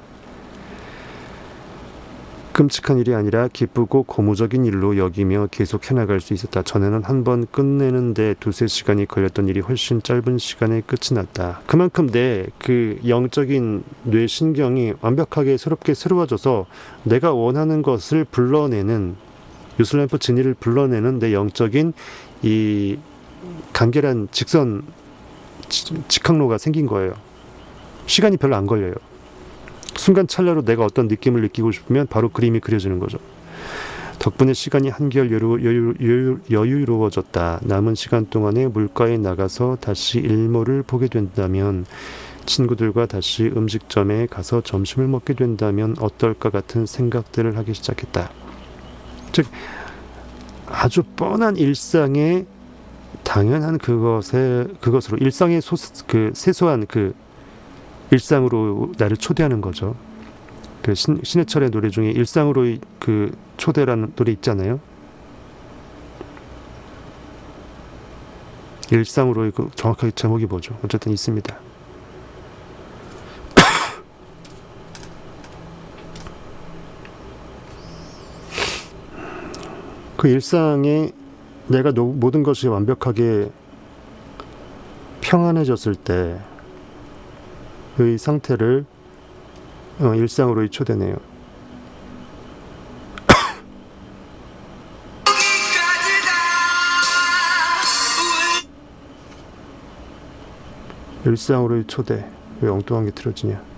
끔찍한 일이 아니라 기쁘고 고무적인 일로 여기며 계속 해나갈 수 있었다. 전에는 한 번 끝내는데 2-3시간이 걸렸던 일이 훨씬 짧은 시간에 끝이 났다. 그만큼 내 그 영적인 뇌신경이 완벽하게 새롭게 새로워져서 내가 원하는 것을 불러내는, 유슬램프 진리를 불러내는 내 영적인 이 간결한 직선 직항로가 생긴 거예요. 시간이 별로 안 걸려요. 순간 찰나로 내가 어떤 느낌을 느끼고 싶으면 바로 그림이 그려지는 거죠. 덕분에 시간이 한결 여유로워졌다. 남은 시간 동안에 물가에 나가서 다시 일몰을 보게 된다면, 친구들과 다시 음식점에 가서 점심을 먹게 된다면 어떨까 같은 생각들을 하기 시작했다. 즉 아주 뻔한 일상의 당연한 그것으로 일상의 세소한 그 일상으로 나를 초대하는 거죠. 그 신해철의 노래 중에 일상으로의 그 초대라는 노래 있잖아요. 일상으로의 그 정확하게 제목이 뭐죠? 어쨌든 있습니다. 그 일상에 내가 모든 것이 완벽하게 평안해졌을 때의 상태를 일상으로의 초대네요. 일상으로의 초대. 왜 엉뚱한 게 틀어지냐.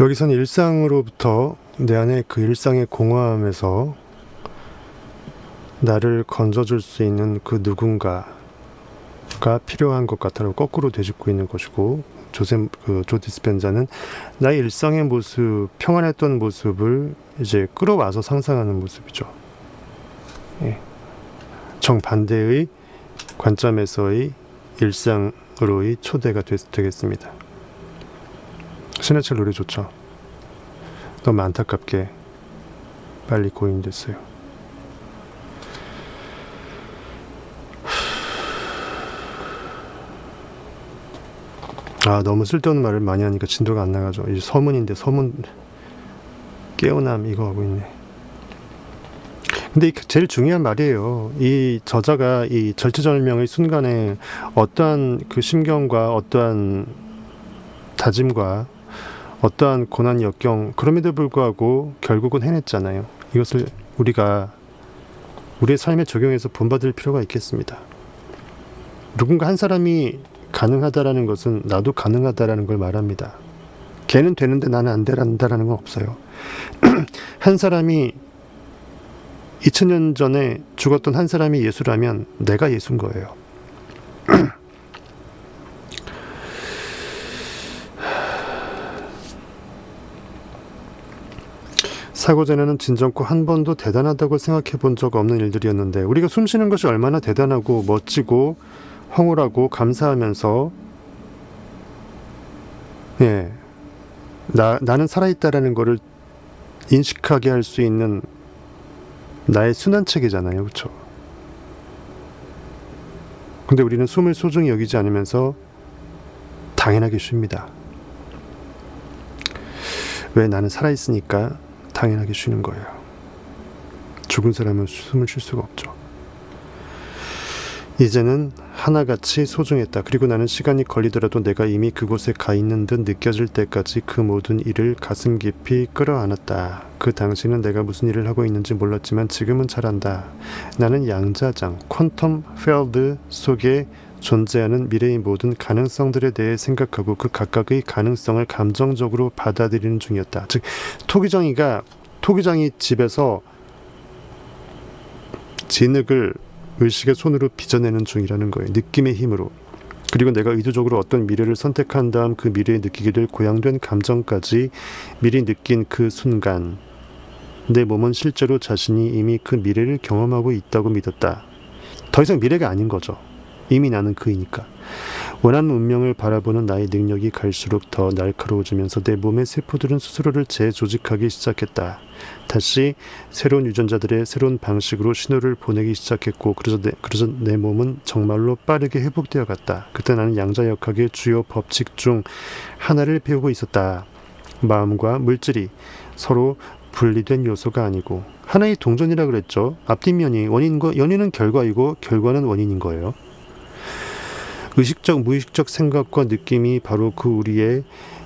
여기서는 일상으로부터 내 안에 그 일상의 공허함에서 나를 건져줄 수 있는 그 누군가가 필요한 것 같다고 거꾸로 되짚고 있는 것이고, 조 디스펜자는 나의 일상의 모습, 평안했던 모습을 이제 끌어와서 상상하는 모습이죠. 예. 정반대의 관점에서의 일상으로의 초대가 되겠습니다. 신해철 노래 좋죠. 너무 안타깝게 빨리 고인됐어요. 너무 쓸데없는 말을 많이 하니까 진도가 안 나가죠. 이제 서문인데 서문 깨어남 이거 하고 있네. 근데 제일 중요한 말이에요. 이 저자가 이 절체절명의 순간에 어떠한 그 심경과 어떠한 다짐과 어떠한 고난 역경, 그럼에도 불구하고 결국은 해냈잖아요. 이것을 우리가 우리의 삶에 적용해서 본받을 필요가 있겠습니다. 누군가 한 사람이 가능하다라는 것은 나도 가능하다라는 걸 말합니다. 걔는 되는데 나는 안 된다라는 건 없어요. 한 사람이 2000년 전에 죽었던 한 사람이 예수라면 내가 예수인 거예요. 사고 전에는 진정코 한 번도 대단하다고 생각해 본 적 없는 일들이었는데, 우리가 숨쉬는 것이 얼마나 대단하고 멋지고 황홀하고 감사하면서 나는 살아있다라는 것을 인식하게 할 수 있는 나의 순환책이잖아요. 그렇죠? 근데 우리는 숨을 소중히 여기지 않으면서 당연하게 쉽니다. 왜? 나는 살아있으니까 당연하게 쉬는 거예요. 죽은 사람은 숨을 쉴 수가 없죠. 이제는 하나같이 소중했다. 그리고 나는 시간이 걸리더라도 내가 이미 그곳에 가 있는 듯 느껴질 때까지 그 모든 일을 가슴 깊이 끌어안았다. 그 당시는 내가 무슨 일을 하고 있는지 몰랐지만 지금은 잘 안다. 나는 양자장, 퀀텀 필드 속에 존재하는 미래의 모든 가능성들에 대해 생각하고 그 각각의 가능성을 감정적으로 받아들이는 중이었다. 즉, 토기장이 집에서 진흙을 의식의 손으로 빚어내는 중이라는 거예요. 느낌의 힘으로. 그리고 내가 의도적으로 어떤 미래를 선택한 다음 그 미래에 느끼게 될 고양된 감정까지 미리 느낀 그 순간, 내 몸은 실제로 자신이 이미 그 미래를 경험하고 있다고 믿었다. 더 이상 미래가 아닌 거죠. 이미 나는 그이니까. 원하는 운명을 바라보는 나의 능력이 갈수록 더 날카로워지면서 내 몸의 세포들은 스스로를 재조직하기 시작했다. 다시 새로운 유전자들의 새로운 방식으로 신호를 보내기 시작했고, 그래서 내 몸은 정말로 빠르게 회복되어 갔다. 그때 나는 양자역학의 주요 법칙 중 하나를 배우고 있었다. 마음과 물질이 서로 분리된 요소가 아니고 하나의 동전이라 그랬죠. 앞뒷면이 연인은 결과이고 결과는 원인인 거예요. 의식적 무의식적 생각과 느낌이 바로 그 우리의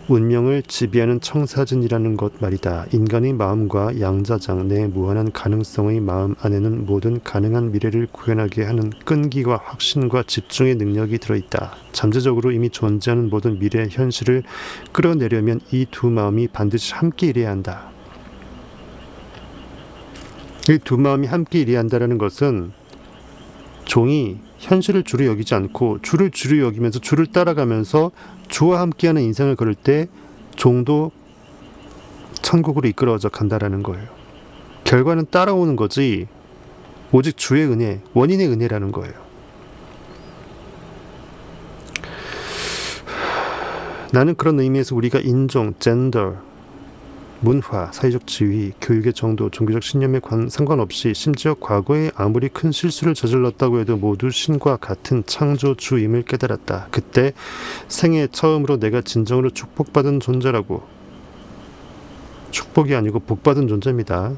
운명을 지배하는 청사진이라는 것 말이다. 인간의 마음과 양자장, 내 무한한 가능성의 마음 안에는 모든 가능한 미래를 구현하게 하는 끈기와 확신과 집중의 능력이 들어있다. 잠재적으로 이미 존재하는 모든 미래 현실을 끌어내려면 이 두 마음이 반드시 함께 일해야 한다. 이 두 마음이 함께 일해야 한다는 것은 종이 현실을 주로 여기지 않고 주를 주로 여기면서 주를 따라가면서 주와 함께하는 인생을 걸을 때 종도 천국으로 이끌어져 간다라는 거예요. 결과는 따라오는 거지 오직 주의 은혜, 원인의 은혜라는 거예요. 나는 그런 의미에서 우리가 인종, 젠더, 문화, 사회적 지위, 교육의 정도, 종교적 신념에 상관없이 심지어 과거에 아무리 큰 실수를 저질렀다고 해도 모두 신과 같은 창조주임을 깨달았다. 그때 생애 처음으로 내가 진정으로 축복받은 존재라고, 축복이 아니고 복받은 존재입니다.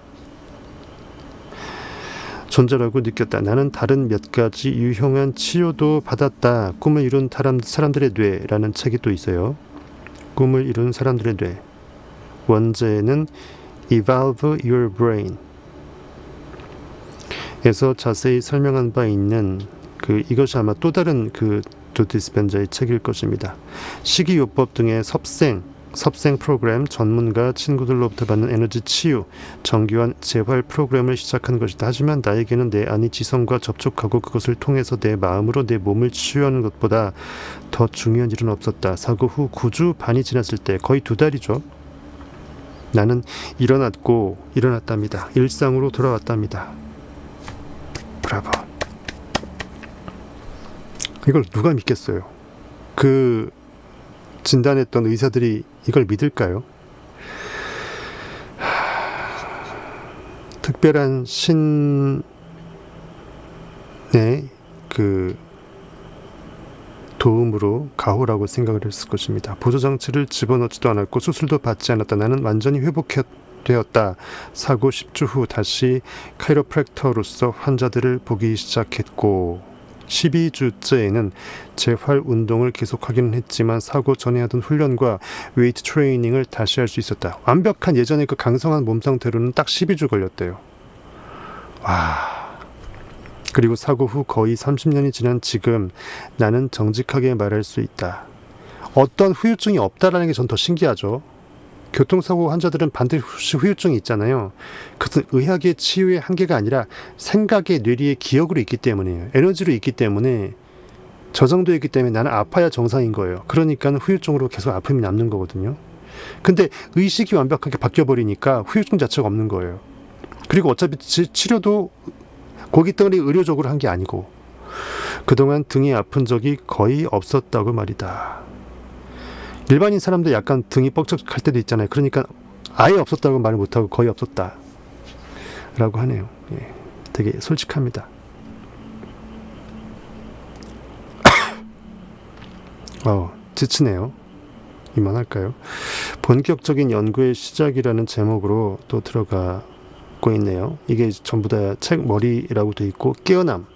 존재라고 느꼈다. 나는 다른 몇 가지 유용한 치료도 받았다. 꿈을 이룬 사람들의 뇌라는 책이 또 있어요. 꿈을 이룬 사람들의 뇌. 원제는 Evolve Your Brain 에서 자세히 설명한 바 있는 이것이 아마 또 다른 조 디스펜자의 책일 것입니다. 식이요법 등의 섭생 프로그램 전문가 친구들로부터 받는 에너지 치유, 정교한 재활 프로그램을 시작한 것이다. 하지만 나에게는 내 안의 지성과 접촉하고 그것을 통해서 내 마음으로 내 몸을 치유하는 것보다 더 중요한 일은 없었다. 사고 후 9주 반이 지났을 때, 거의 2달이죠. 나는 일어났답니다. 일상으로 돌아왔답니다. 브라보. 이걸 누가 믿겠어요? 진단했던 의사들이 이걸 믿을까요? 특별한 신의 도움으로 가호라고 생각을 했을 것입니다. 보조장치를 집어넣지도 않았고 수술도 받지 않았다. 나는 완전히 회복되었다. 사고 10주 후 다시 카이로프랙터로서 환자들을 보기 시작했고 12주째에는 재활 운동을 계속하기는 했지만 사고 전에 하던 훈련과 웨이트 트레이닝을 다시 할 수 있었다. 완벽한 예전의 강성한 몸 상태로는 딱 12주 걸렸대요. 와... 그리고 사고 후 거의 30년이 지난 지금 나는 정직하게 말할 수 있다. 어떤 후유증이 없다라는 게 전 더 신기하죠. 교통사고 환자들은 반드시 후유증이 있잖아요. 그것은 의학의 치유의 한계가 아니라 생각의 뇌리의 기억으로 있기 때문이에요. 에너지로 있기 때문에 저장되어 있기 때문에 나는 아파야 정상인 거예요. 그러니까 후유증으로 계속 아픔이 남는 거거든요. 근데 의식이 완벽하게 바뀌어버리니까 후유증 자체가 없는 거예요. 그리고 어차피 치료도 고기 덩어리 의료적으로 한 게 아니고 그동안 등이 아픈 적이 거의 없었다고 말이다. 일반인 사람들 약간 등이 뻑적할 때도 있잖아요. 그러니까 아예 없었다고 말을 못하고 거의 없었다 라고 하네요. 예, 되게 솔직합니다. 지치네요. 이만할까요? 본격적인 연구의 시작이라는 제목으로 또 들어가고 있네요. 이게 전부 다 책 머리라고 돼 있고 깨어남,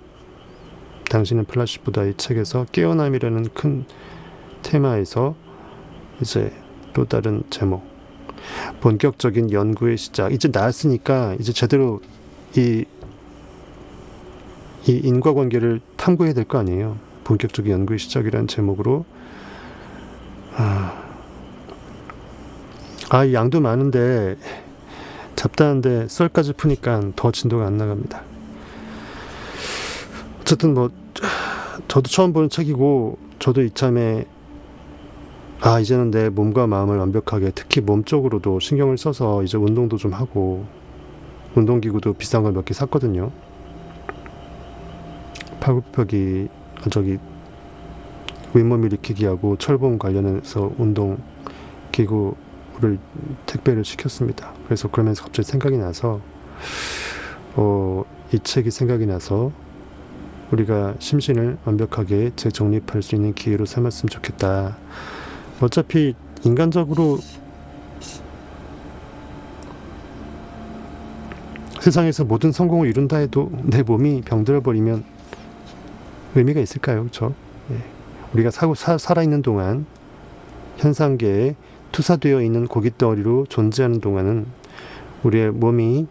당신은 플라시보다의 책에서 깨어남이라는 큰 테마에서 이제 또 다른 제목, 본격적인 연구의 시작. 이제 나았으니까 이제 제대로 이 인과관계를 탐구해야 될 거 아니에요. 본격적인 연구의 시작이라는 제목으로 이 양도 많은데 잡다한데 썰까지 푸니까 더 진도가 안 나갑니다. 어쨌든 저도 처음 보는 책이고 저도 이참에 이제는 내 몸과 마음을 완벽하게, 특히 몸 쪽으로도 신경을 써서 이제 운동도 좀 하고, 운동기구도 비싼 걸 몇 개 샀거든요. 팔굽혀펴기, 윗몸 일으키기하고 철봉 관련해서 운동기구를 택배를 시켰습니다. 그래서 그러면서 갑자기 생각이 나서 이 책이 생각이 나서 우리가 심신을 완벽하게 재정립할 수 있는 기회로 삼았으면 좋겠다. 어차피 인간적으로 세상에서 모든 성공을 이룬다 해도 내 몸이 병들어 버리면 의미가 있을까요? 그렇죠? 예. 우리가 살아있는 동안 현상계에 투사되어 있는 고깃덩어리로 존재하는 동안은 우리의 몸이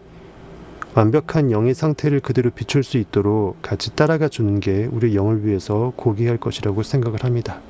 완벽한 영의 상태를 그대로 비출 수 있도록 같이 따라가 주는 게 우리 영을 위해서 고귀할 것이라고 생각을 합니다.